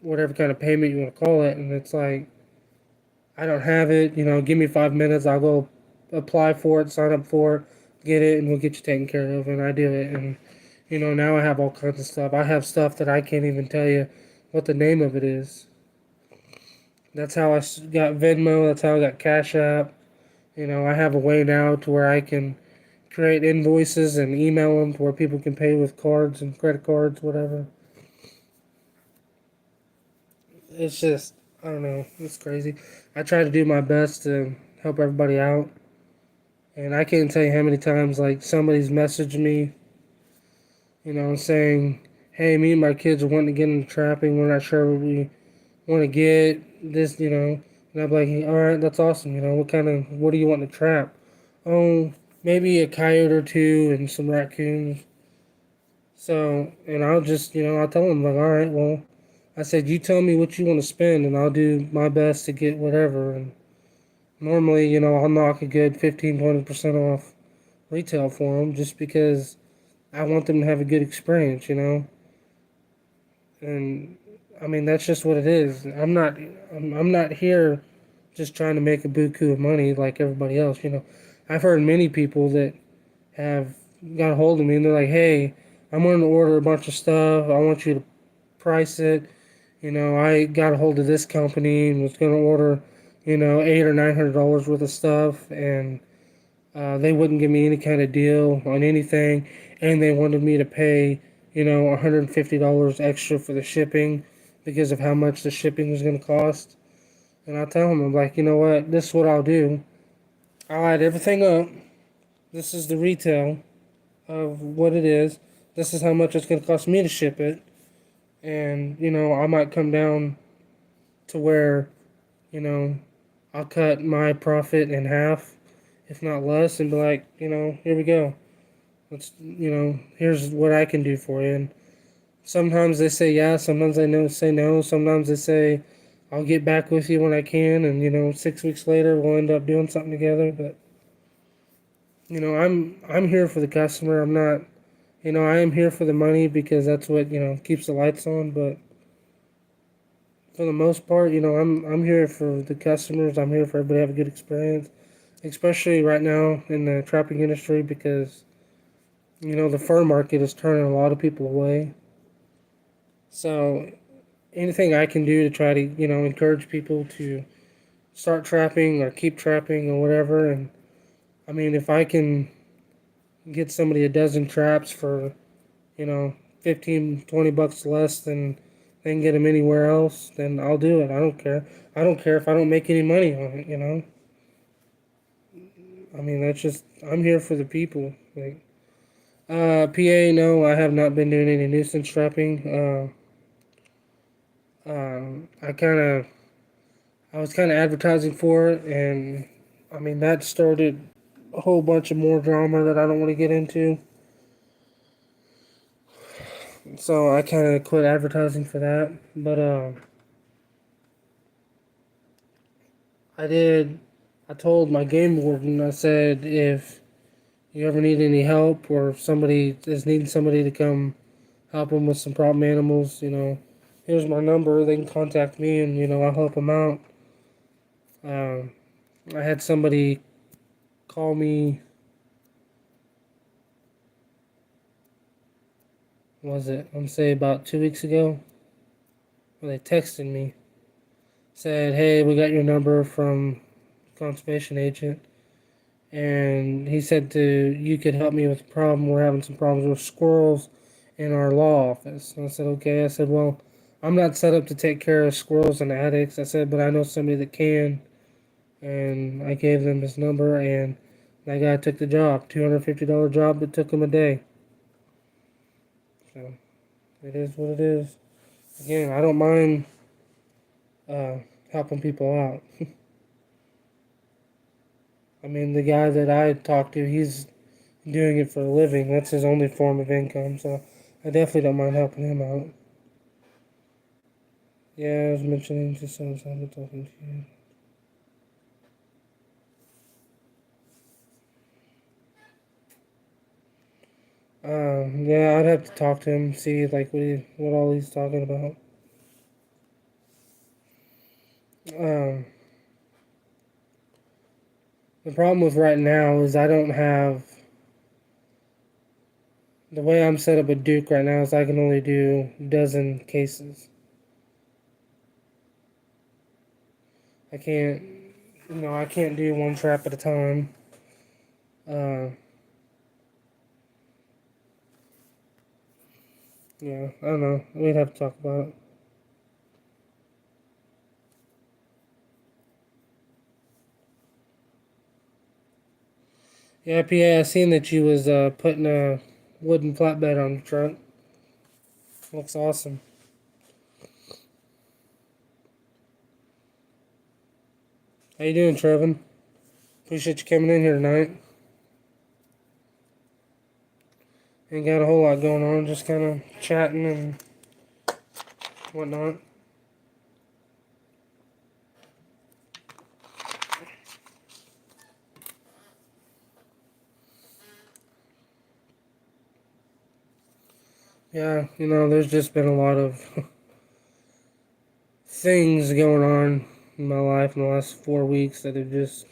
whatever kind of payment you want to call it," and it's like, I don't have it. Give me 5 minutes. I'll go apply for it, sign up for it, get it, and we'll get you taken care of. And I do it. And, now I have all kinds of stuff. I have stuff that I can't even tell you what the name of it is. That's how I got Venmo. That's how I got Cash App. I have a way now to where I can create invoices and email them to where people can pay with cards and credit cards, whatever. it's just, I don't know, it's crazy. I try to do my best to help everybody out, and I can't tell you how many times like somebody's messaged me, saying, "Hey, me and my kids are wanting to get into trapping. We're not sure what we want to get this, And I'm like, all right, that's awesome. What do you want to trap? Oh, maybe a coyote or two and some raccoons. So, and I'll just, I'll tell them like, all right, well, I said, you tell me what you want to spend, and I'll do my best to get whatever. And normally, I'll knock a good 15, 20% off retail for them just because I want them to have a good experience. And I mean, that's just what it is. I'm not here just trying to make a buku of money like everybody else. I've heard many people that have got a hold of me and they're like, hey, I'm going to order a bunch of stuff. I want you to price it. I got a hold of this company and was going to order, $800 or $900 worth of stuff, and they wouldn't give me any kind of deal on anything, and they wanted me to pay, $150 extra for the shipping because of how much the shipping was going to cost. And I tell them, I'm like, you know what? This is what I'll do. I'll add everything up. This is the retail of what it is. This is how much it's going to cost me to ship it. And, I might come down to where, you know, I'll cut my profit in half, if not less, and be like, here we go. Here's what I can do for you. And sometimes they say yeah, sometimes they say no, sometimes they say, I'll get back with you when I can, and 6 weeks later we'll end up doing something together. But I'm here for the customer. I'm not, I am here for the money because that's what keeps the lights on. But for the most part, I'm here for the customers. I'm here for everybody to have a good experience, especially right now in the trapping industry because the fur market is turning a lot of people away. So anything I can do to try to encourage people to start trapping or keep trapping or whatever. And I mean, if I can get somebody a dozen traps for 15, $20 less than they can get them anywhere else, then I'll do it. I don't care. I don't care if I don't make any money on it. I mean, that's just, I'm here for the people. Like, PA, no, I have not been doing any nuisance trapping. I kind of, I was kind of advertising for it, and I mean, that started a whole bunch of more drama that I don't want to get into. So I kind of quit advertising for that. But I did. I told my game warden. I said if you ever need any help or if somebody is needing somebody to come help them with some problem animals, here's my number. They can contact me, and I'll help them out. Um, I had somebody call me. Was it? I'm say about 2 weeks ago. Well, they texted me, said, "Hey, we got your number from conservation agent, and he said you could help me with a problem. We're having some problems with squirrels in our law office." And I said, "Okay." I said, "Well, I'm not set up to take care of squirrels and attics." I said, "But I know somebody that can," and I gave them his number, and that guy took the job. $250 job that took him a day. So it is what it is. Again, I don't mind helping people out. I mean, the guy that I talked to, he's doing it for a living. That's his only form of income, so I definitely don't mind helping him out. Yeah, I was mentioning to someone I've been talking to you. Yeah, I'd have to talk to him, see like what all he's talking about. Um, the problem with right now is I don't have the way I'm set up at Duke right now is I can only do a dozen cases. I can't, I can't do one trap at a time. Uh, yeah, I don't know. We'd have to talk about it. Yeah, PA, I seen that you was putting a wooden flatbed on the truck. Looks awesome. How you doing, Trevin? Appreciate you coming in here tonight. Ain't got a whole lot going on, just kind of chatting and whatnot. Yeah, there's just been a lot of things going on in my life in the last 4 weeks that have just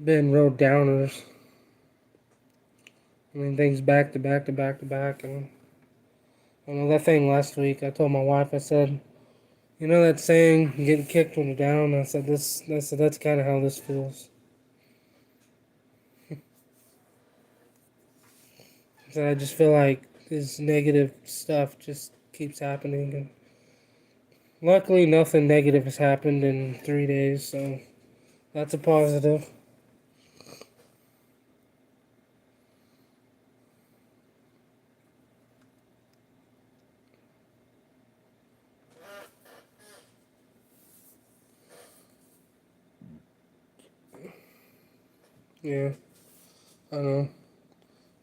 been real downers. I mean, things back to back to back to back, and that thing last week. I told my wife, I said, that saying, getting kicked when you're down. I said that's kind of how this feels. So I just feel like this negative stuff just keeps happening, and luckily nothing negative has happened in 3 days, so that's a positive. Yeah, I know.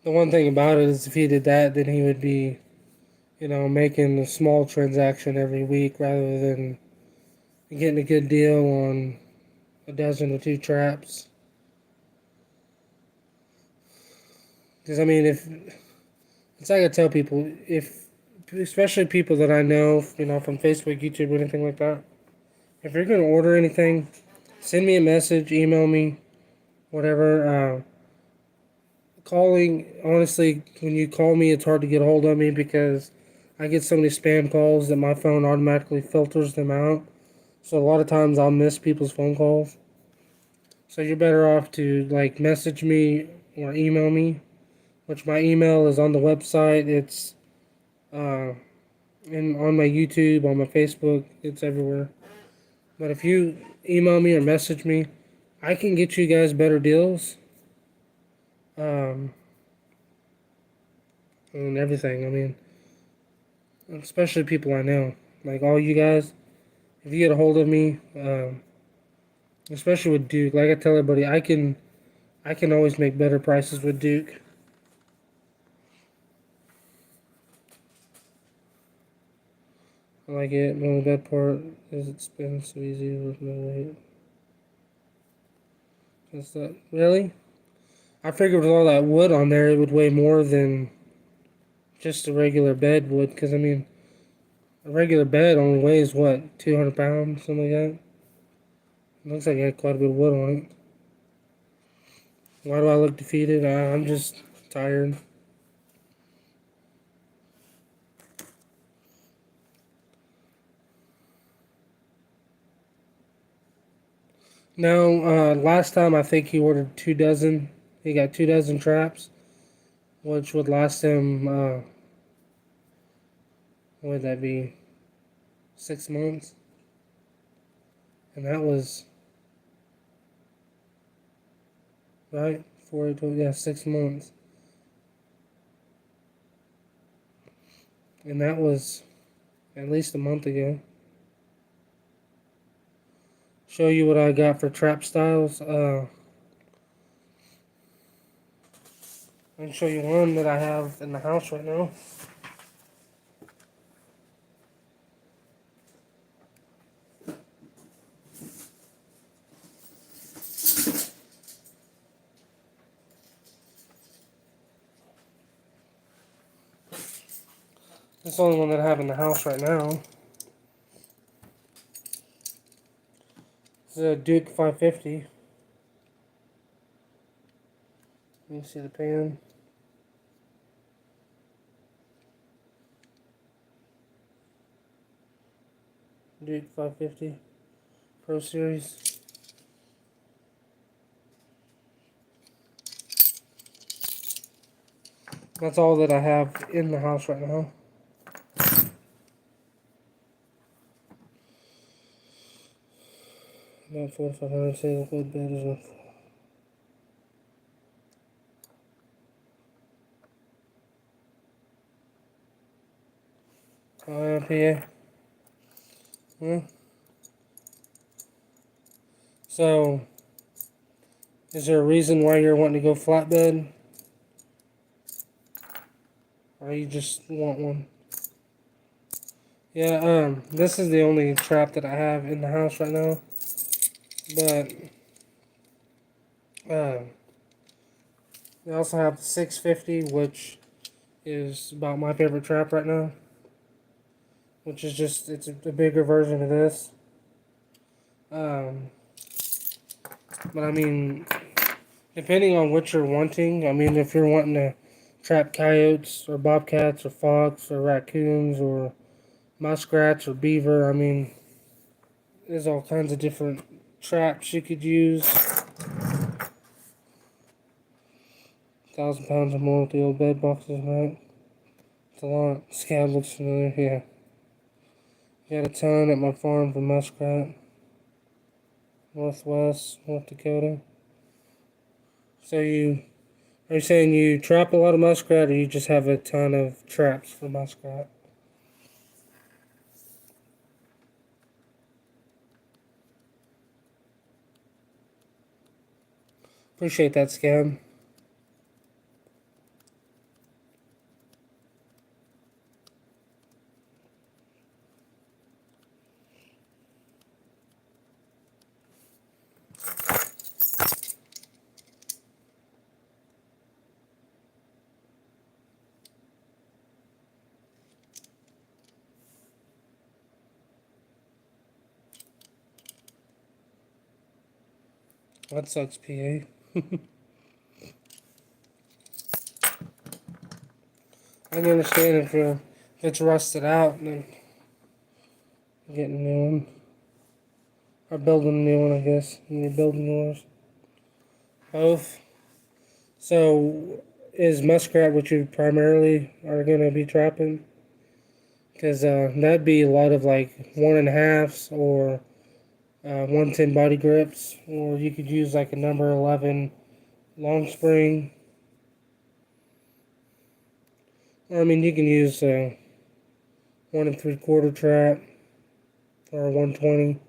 The one thing about it is if he did that, then he would be, making a small transaction every week rather than getting a good deal on a dozen or two traps. Because, I mean, if it's like I tell people, especially people that I know, from Facebook, YouTube, or anything like that, if you're going to order anything, send me a message, email me, whatever. Calling, honestly, when you call me, it's hard to get a hold of me because I get so many spam calls that my phone automatically filters them out. So a lot of times I'll miss people's phone calls. So you're better off to message me or email me, which my email is on the website. It's and on my YouTube, on my Facebook, it's everywhere. But if you email me or message me, I can get you guys better deals. And everything. I mean, especially people I know, like all you guys. If you get a hold of me, especially with Duke, like I tell everybody, I can always make better prices with Duke. I like it. The only bad part is it's been so easy with no weight. Just that, really? I figured with all that wood on there, it would weigh more than just a regular bed would. Because, I mean, a regular bed only weighs, what, 200 pounds, something like that? It looks like it had quite a bit of wood on it. Why do I look defeated? I'm just tired. No, last time I think he ordered 2 dozen. He got 2 dozen traps, which would last him, what would that be, 6 months? And that was, right? 12, yeah, 6 months. And that was at least a month ago. Show you what I got for trap styles. I can show you one that I have in the house right now. This is the only one that I have in the house right now. This is a Duke 550. You see the pan. Duke 550 Pro Series. That's all that I have in the house right now. About 4,500 single bed enough. PA. Hmm. So, is there a reason why you're wanting to go flatbed? Or you just want one? Yeah, this is the only trap that I have in the house right now. But, uh, I also have the 650, which is about my favorite trap right now. Which is just, it's a bigger version of this. But I mean, depending on what you're wanting, I mean, if you're wanting to trap coyotes or bobcats or fox or raccoons or muskrats or beaver, I mean, there's all kinds of different traps you could use. 1,000 pounds or more with the old bed boxes, right? It's a lot. Scab looks familiar, yeah. Got a ton at my farm for muskrat. Northwest, North Dakota. So are you saying you trap a lot of muskrat or you just have a ton of traps for muskrat? Appreciate that, Scab. That sucks, PA. I can understand if it's rusted out and then getting a new one. Or building a new one, I guess. And you're building yours. Both. So, is muskrat what you primarily are going to be trapping? Because that'd be a lot of like 1.5s or 110 body grips. Or you could use like a number 11 long spring. Or I mean, you can use 1 3/4 trap or 120.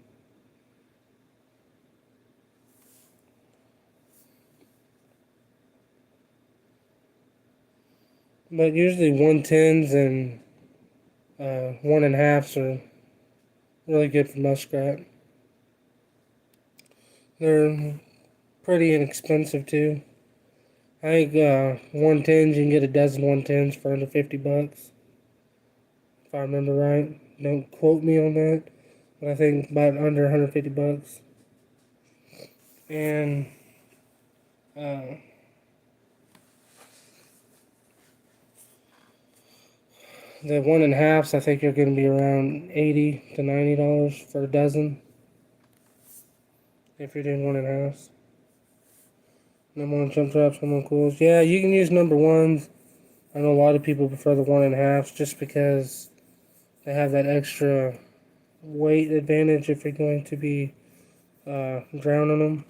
But usually 110s and 1.5s are really good for muskrat. They're pretty inexpensive too. I think 110s, you can get a dozen 110s for under $50, if I remember right. Don't quote me on that, but I think about under $150. And uh, the 1.5s, I think, are going to be around $80 to $90 for a dozen if you're doing 1.5s. Number one jump traps, number one cools. Yeah, you can use number ones. I know a lot of people prefer the 1.5s just because they have that extra weight advantage if you're going to be drowning them.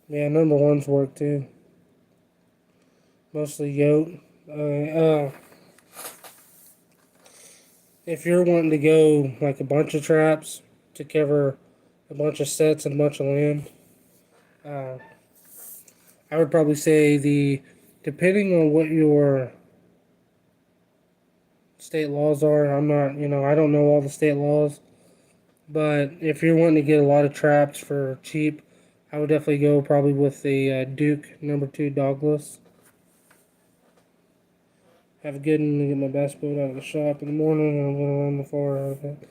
Yeah, number ones work too. Mostly yoke. If you're wanting to go like a bunch of traps to cover a bunch of sets and a bunch of land, uh, I would probably say depending on what your state laws are, I'm not, I don't know all the state laws, but if you're wanting to get a lot of traps for cheap, I would definitely go probably with the Duke number 2 dogless. Have a good one and get my bass boat out of the shop in the morning, and I'm gonna run the far out of it.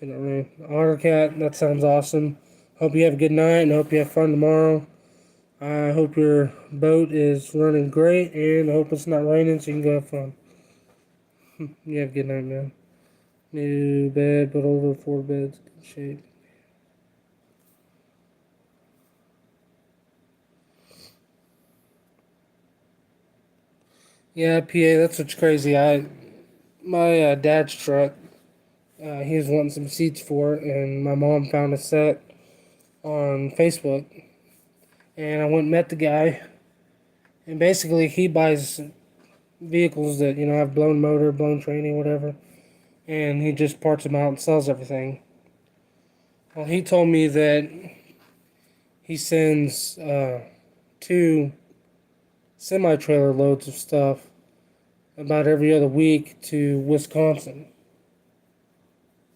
In the rain. Otter Cat, that sounds awesome. Hope you have a good night and hope you have fun tomorrow. I hope your boat is running great and I hope it's not raining so you can go have fun. You have a good night, man. New bed, but over 4 beds. Good shape. Yeah, PA, that's what's crazy. My dad's truck, he was wanting some seats for it, and my mom found a set on Facebook. And I went and met the guy, and basically he buys vehicles that have blown motor, blown training, whatever. and he just parts them out and sells everything. Well, he told me that he sends 2 semi-trailer loads of stuff about every other week to Wisconsin.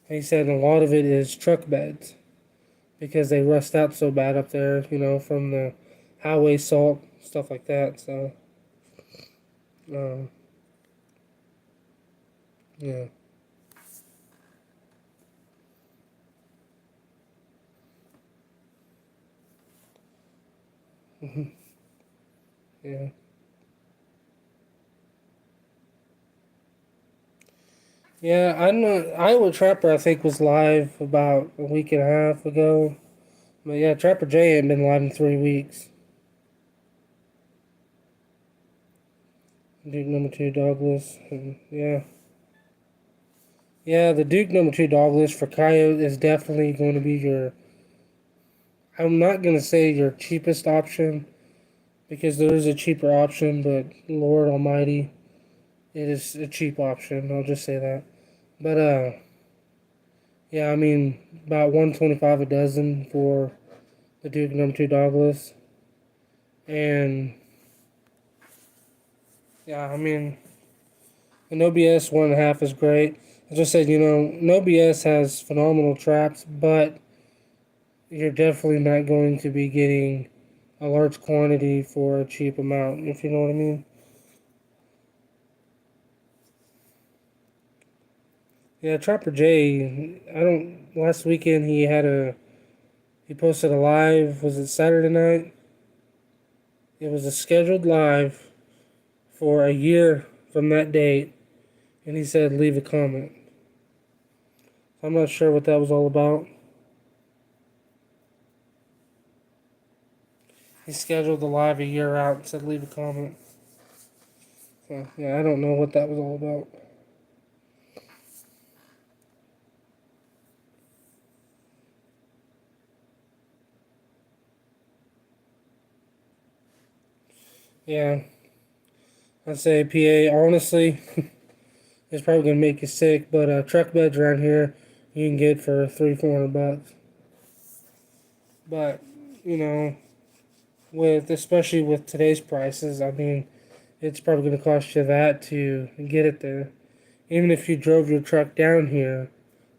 And he said a lot of it is truck beds because they rust out so bad up there, from the highway salt, stuff like that. So, yeah. Yeah. Yeah, I know Iowa Trapper I think was live about a week and a half ago. But yeah, Trapper J ain't been live in 3 weeks. Duke number 2 Douglas. And yeah. Yeah, the Duke number 2 Douglas for Coyote is definitely going to be I'm not going to say your cheapest option because there is a cheaper option, but Lord Almighty, it is a cheap option. I'll just say that. But yeah, I mean about 125 a dozen for the Duke number 2 Douglas, and yeah, I mean the No BS 1.5 is great. As I said, No BS has phenomenal traps, but you're definitely not going to be getting a large quantity for a cheap amount, if you know what I mean. Yeah, Trapper J, last weekend he posted a live, was it Saturday night? It was a scheduled live for a year from that date, and he said leave a comment. I'm not sure what that was all about. He scheduled the live a year out and said leave a comment. So, yeah, I don't know what that was all about. Yeah, I'd say PA, honestly, it's probably going to make you sick, but truck beds around here you can get for $300-400. But, you know, especially with today's prices, I mean, it's probably going to cost you that to get it there. Even if you drove your truck down here,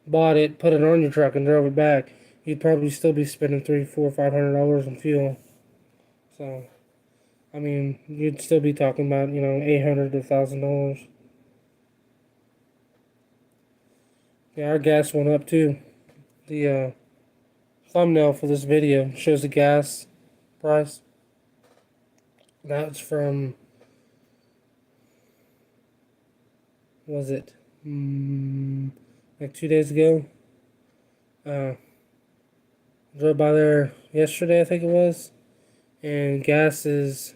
bought it, put it on your truck, and drove it back, you'd probably still be spending $300, $400, $500 on fuel. So, I mean, you'd still be talking about $800 to $1,000. Yeah, our gas went up too. The thumbnail for this video shows the gas price. That's from, was it like 2 days ago? Drove by there yesterday, I think it was, and gas is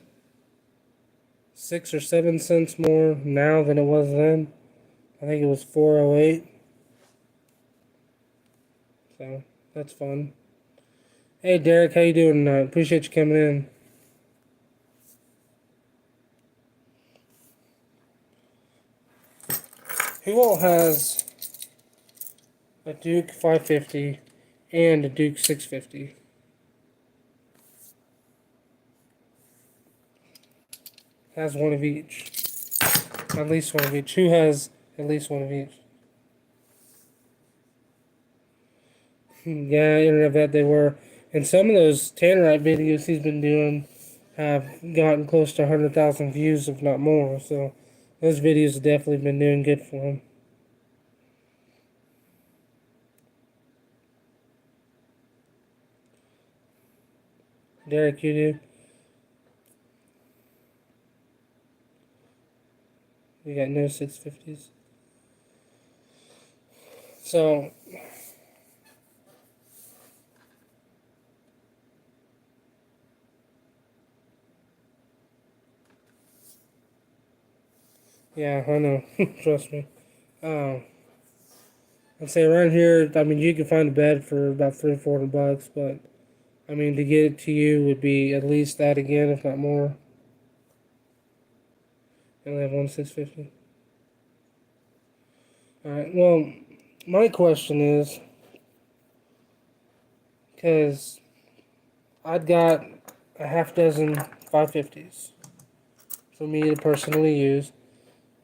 6 or 7 cents more now than it was then. I think it was 4.08. So that's fun. Hey Derek, how you doing tonight? Appreciate you coming in. Who all has a Duke 550 and a Duke 650? Has one of each. At least one of each. Who has at least one of each? Yeah, internet vet they were. And some of those Tannerite videos he's been doing have gotten close to 100,000 views, if not more. So those videos have definitely been doing good for him. Derek, you do? You got no 650s? So, yeah, I know. Trust me. I'd say around here, I mean, you can find a bed for about $300-400, but I mean, to get it to you would be at least that again, if not more. I only have one 650. Alright, well, my question is, because I've got a half dozen 550s for me to personally use.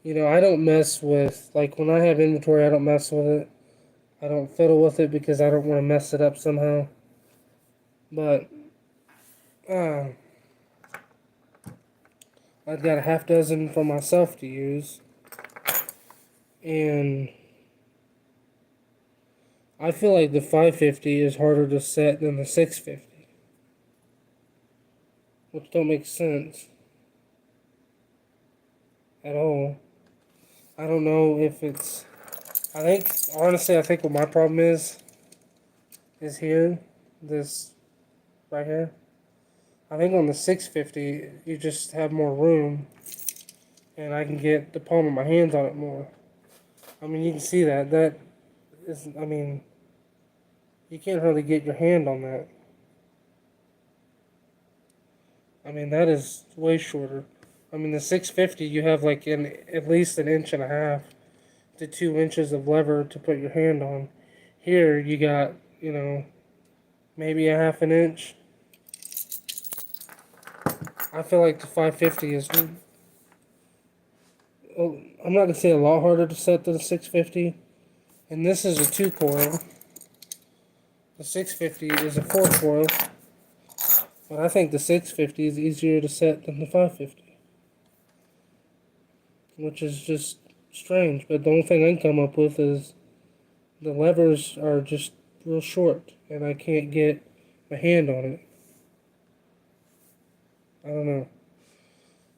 You know, I don't mess with, like, when I have inventory, I don't mess with it. I don't fiddle with it because I don't want to mess it up somehow. But, uh, I've got a half dozen for myself to use. And I feel like the 550 is harder to set than the 650. Which don't make sense at all. I don't know if it's... honestly, I think what my problem is here. This right here. I think on the 650, you just have more room. And I can get the palm of my hands on it more. I mean, you can see that. That is, I mean, you can't hardly get your hand on that. I mean, that is way shorter. I mean, the 650, you have like at least an inch and a half to 2 inches of lever to put your hand on. Here, you got, you know, maybe a half an inch. I feel like the 550 is, well, I'm not going to say a lot harder to set than the 650. And this is a 2-coil. The 650 is a 4-coil. But I think the 650 is easier to set than the 550. Which is just strange. But the only thing I can come up with is the levers are just real short. And I can't get my hand on it. I don't know.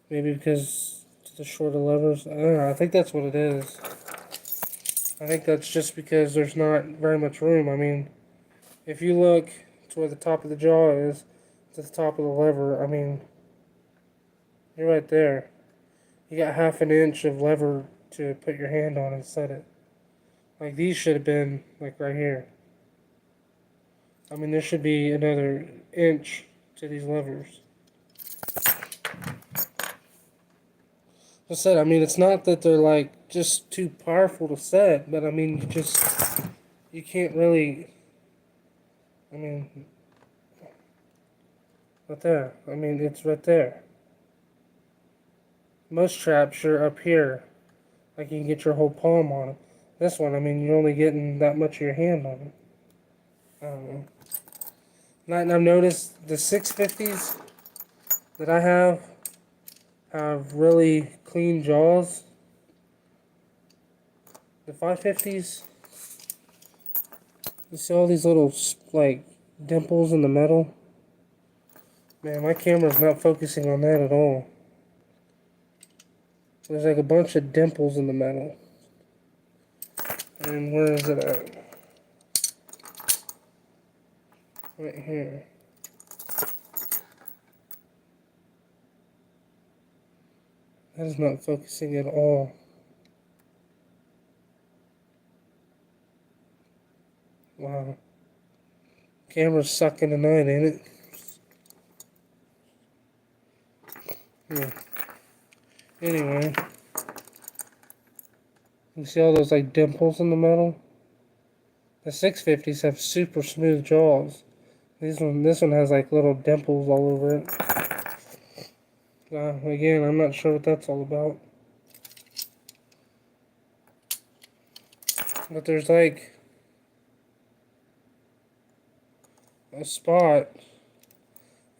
Maybe because the shorter levers. I don't know. I think that's what it is. I think that's just because there's not very much room. I mean, if you look to where the top of the jaw is, to the top of the lever, I mean, you're right there. You got half an inch of lever to put your hand on and set it. Like, these should have been, like, right here. I mean, there should be another inch to these levers. I said, I mean, it's not that they're, like, just too powerful to set, but, I mean, you can't really, I mean, right there. I mean, it's right there. Most traps, you're up here. Like, you can get your whole palm on it. This one, I mean, you're only getting that much of your hand on it. I don't know. And I've noticed the 650s that I have really clean jaws. The 550s, you see all these little, like, dimples in the metal? Man, my camera's not focusing on that at all. There's like a bunch of dimples in the metal. And where is it at? Right here. That is not focusing at all. Wow. Camera's sucking tonight, ain't it? Yeah. Anyway. You see all those like dimples in the metal? The 650s have super smooth jaws. This one has like little dimples all over it. Again, I'm not sure what that's all about. But there's like a spot.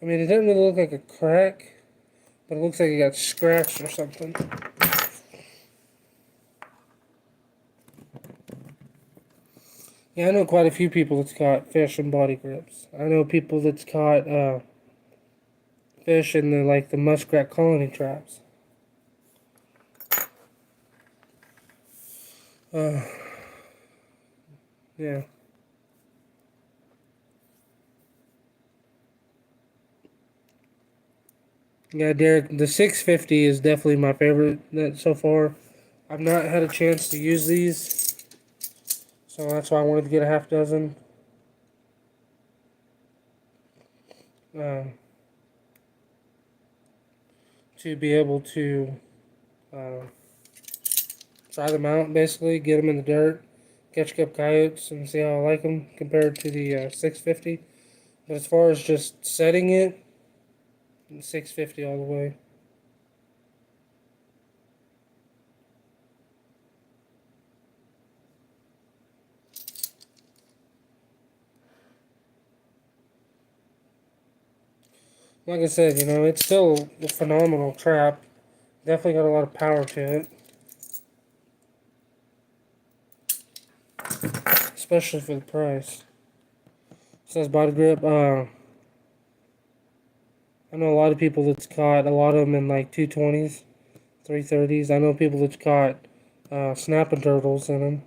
I mean, it doesn't really look like a crack, but it looks like it got scratched or something. Yeah, I know quite a few people that's caught fish in body grips. I know people that's caught fish in the muskrat colony traps. Yeah. Yeah, Derek, the 650 is definitely my favorite so far. I've not had a chance to use these, so that's why I wanted to get a half dozen. To be able to try them out, basically, get them in the dirt, catch up coyotes, and see how I like them compared to the 650. But as far as just setting it, 650 all the way. Like I said, it's still a phenomenal trap. Definitely got a lot of power to it. Especially for the price. It says body grip. I know a lot of people that's caught a lot of them in like 220s, 330s. I know people that's caught snapping turtles in them.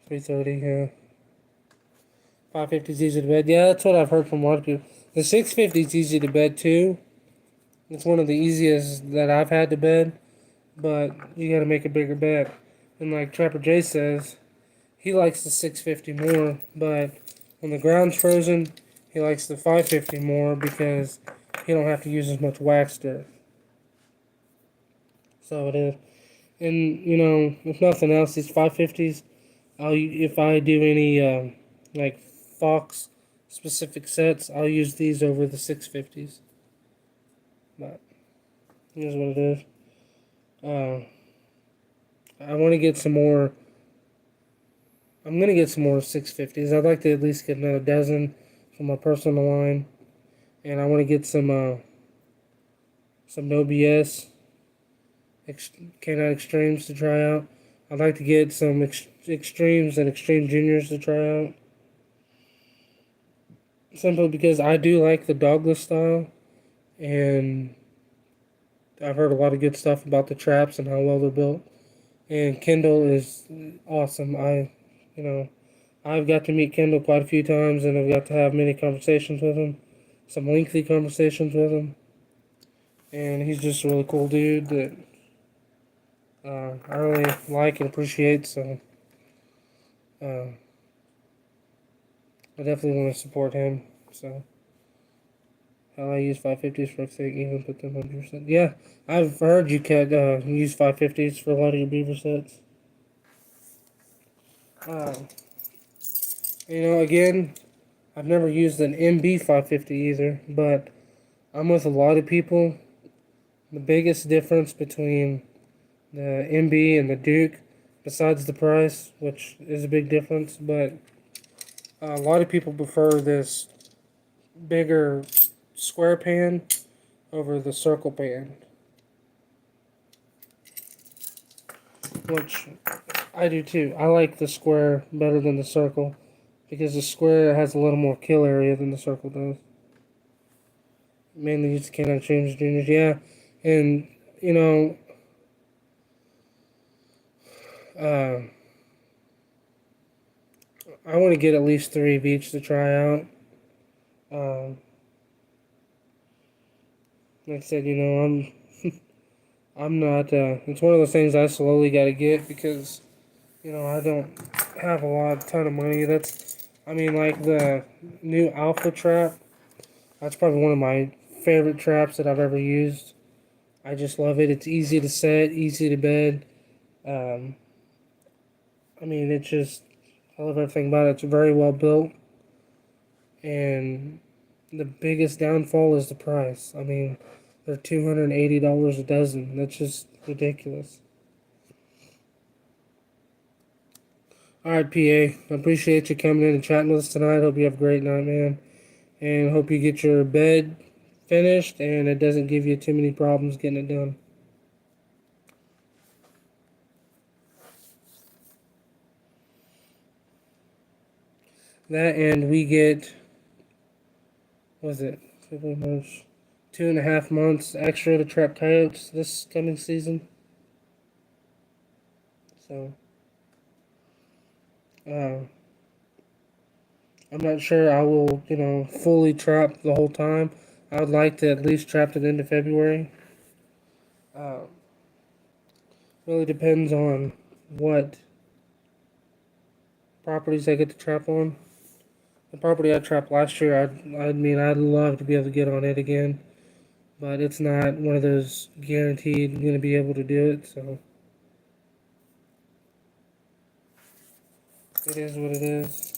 330, yeah. 550 is easy to bed. Yeah, that's what I've heard from a lot of people. The 650 is easy to bed too. It's one of the easiest that I've had to bed, but you got to make a bigger bed. And like Trapper Jay says, he likes the 650 more, but when the ground's frozen, he likes the 550 more because he don't have to use as much wax dirt. So it is. And if nothing else, these 550s, if I do any like Fox specific sets, I'll use these over the 650s. But here's what it is. I want to get some more. I'm gonna get some more 650s. I'd like to at least get another dozen for my personal line, and I want to get some No BS Canine Extremes to try out. I'd like to get some Extremes and Extreme Juniors to try out. Simply because I do like the dogless style, and I've heard a lot of good stuff about the traps and how well they're built. And Kendall is awesome. I've got to meet Kendall quite a few times, and I've got to have many conversations with him, some lengthy conversations with him, and he's just a really cool dude that I really like and appreciate. So I definitely want to support him. So how I use 550s for everything, even put them 100%. Yeah, I've heard you can use 550s for a lot of your beaver sets. Again, I've never used an MB 550 either, but I'm with a lot of people. The biggest difference between the MB and the Duke, besides the price, which is a big difference, but a lot of people prefer this bigger square pan over the circle pan, which I do too. I like the square better than the circle because the square has a little more kill area than the circle does. Mainly used to Canine Extremes Juniors, yeah. And, uh, I want to get at least 3 of each to try out. Like I said, I'm not, it's one of those things I slowly got to get because, I don't have ton of money. Like the new Alpha trap, that's probably one of my favorite traps that I've ever used. I just love it. It's easy to set, easy to bed. It's just, I love everything about it. It's very well built. And the biggest downfall is the price. They're $280 a dozen. That's just ridiculous. Alright, PA. I appreciate you coming in and chatting with us tonight. Hope you have a great night, man. And hope you get your bed finished and it doesn't give you too many problems getting it done. That, and we get, what was it, February, March, 2.5 months extra to trap coyotes this coming season. So, I'm not sure I will, fully trap the whole time. I would like to at least trap it into February. Really depends on what properties I get to trap on. The property I trapped last year, I'd love to be able to get on it again, but it's not one of those guaranteed going to be able to do it. So It is what it is.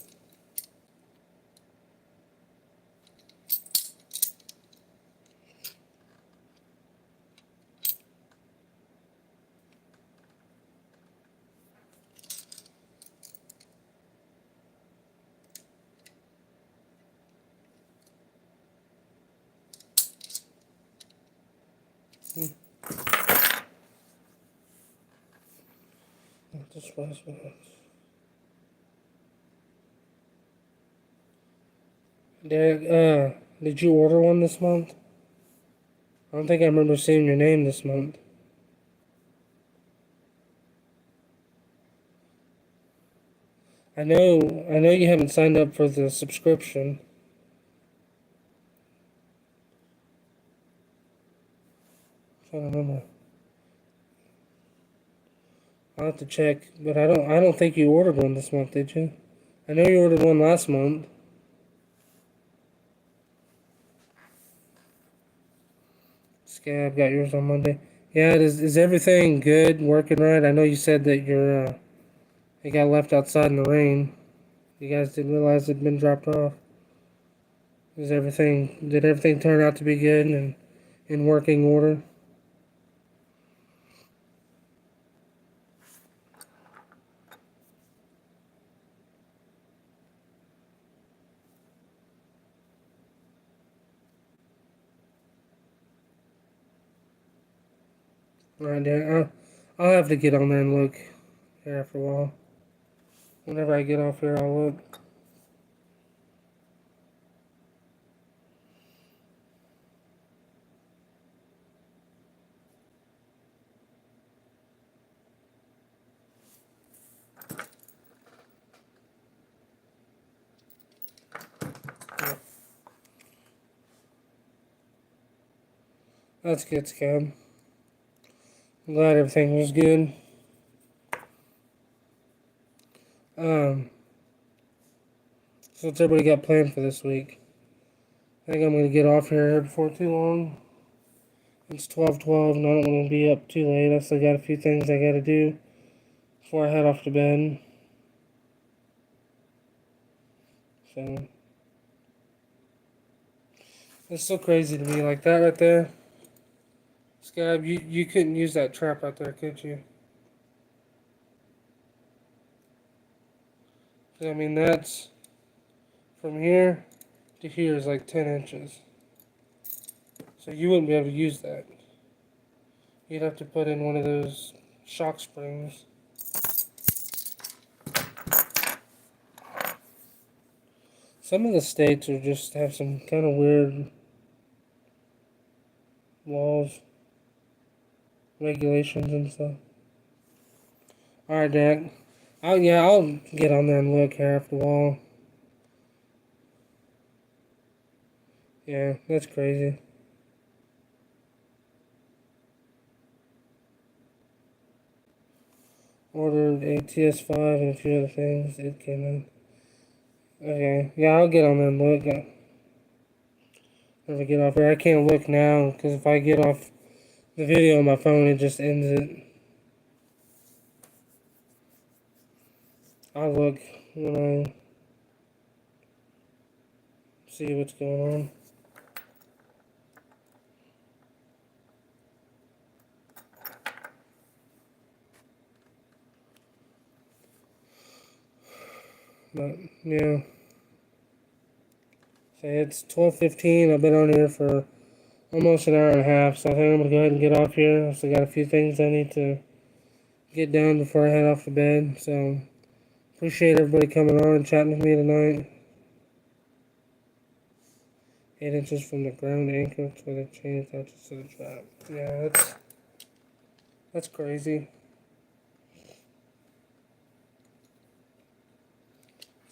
Just last minute. Derek, did you order one this month? I don't think I remember seeing your name this month. I know you haven't signed up for the subscription. I'm trying to remember. I'll have to check, but I don't think you ordered one this month, did you? I know you ordered one last month. Scab got yours on Monday. Yeah, is everything good, working right? I know you said that it got left outside in the rain. You guys didn't realize it'd been dropped off. Did everything turn out to be good and in working order? Alright, Dan. I'll have to get on there and look here after a while. Whenever I get off here, I'll look. Yeah. That's good, Scab. I'm glad everything was good. So what's everybody got planned for this week? I think I'm gonna get off here before too long. It's 12:12, and I don't want to be up too late. I still got a few things I gotta do before I head off to bed. So it's so crazy to me, like that right there. Scab, you couldn't use that trap out there, could you? I mean, that's from here to here is like 10 inches. So you wouldn't be able to use that. You'd have to put in one of those shock springs. Some of the states are just have some kind of weird laws, regulations, and stuff. Alright, Dak. I'll get on there and look here after a while. Yeah, that's crazy. Ordered a TS5 and a few other things. It came in. Okay, yeah, I'll get on there and look. If I get off here, I can't look now because if I get off the video on my phone, it just ends it. I'll look when I see what's going on. But yeah, so it's 12:15. I've been on here for almost an hour and a half, so I think I'm gonna go ahead and get off here. I still got a few things I need to get done before I head off to bed. So appreciate everybody coming on and chatting with me tonight. 8 inches from the ground anchor to the chain attaches to the trap. Yeah, that's crazy.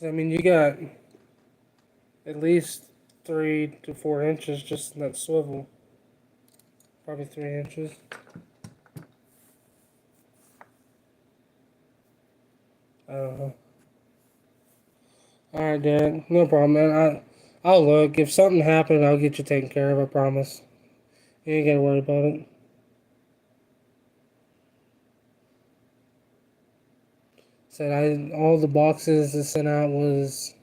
I mean, you got at least 3 to 4 inches just in that swivel. Probably 3 inches. I don't know. Alright, Dad. No problem, man. I'll look. If something happened, I'll get you taken care of, I promise. You ain't gotta worry about it. Said all the boxes that sent out was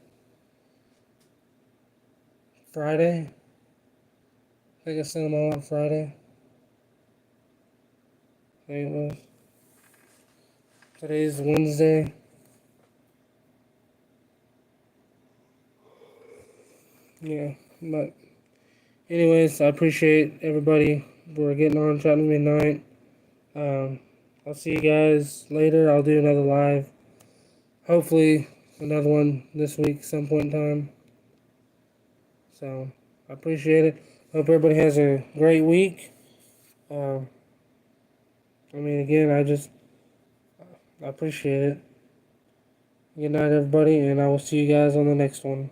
Friday. I think I sent them all on Friday. I think it was. Today's Wednesday. Yeah, but anyways, I appreciate everybody. We're getting on chatting midnight. I'll see you guys later. I'll do another live. Hopefully, another one this week, some point in time. So, I appreciate it. Hope everybody has a great week. Again, I appreciate it. Good night, everybody, and I will see you guys on the next one.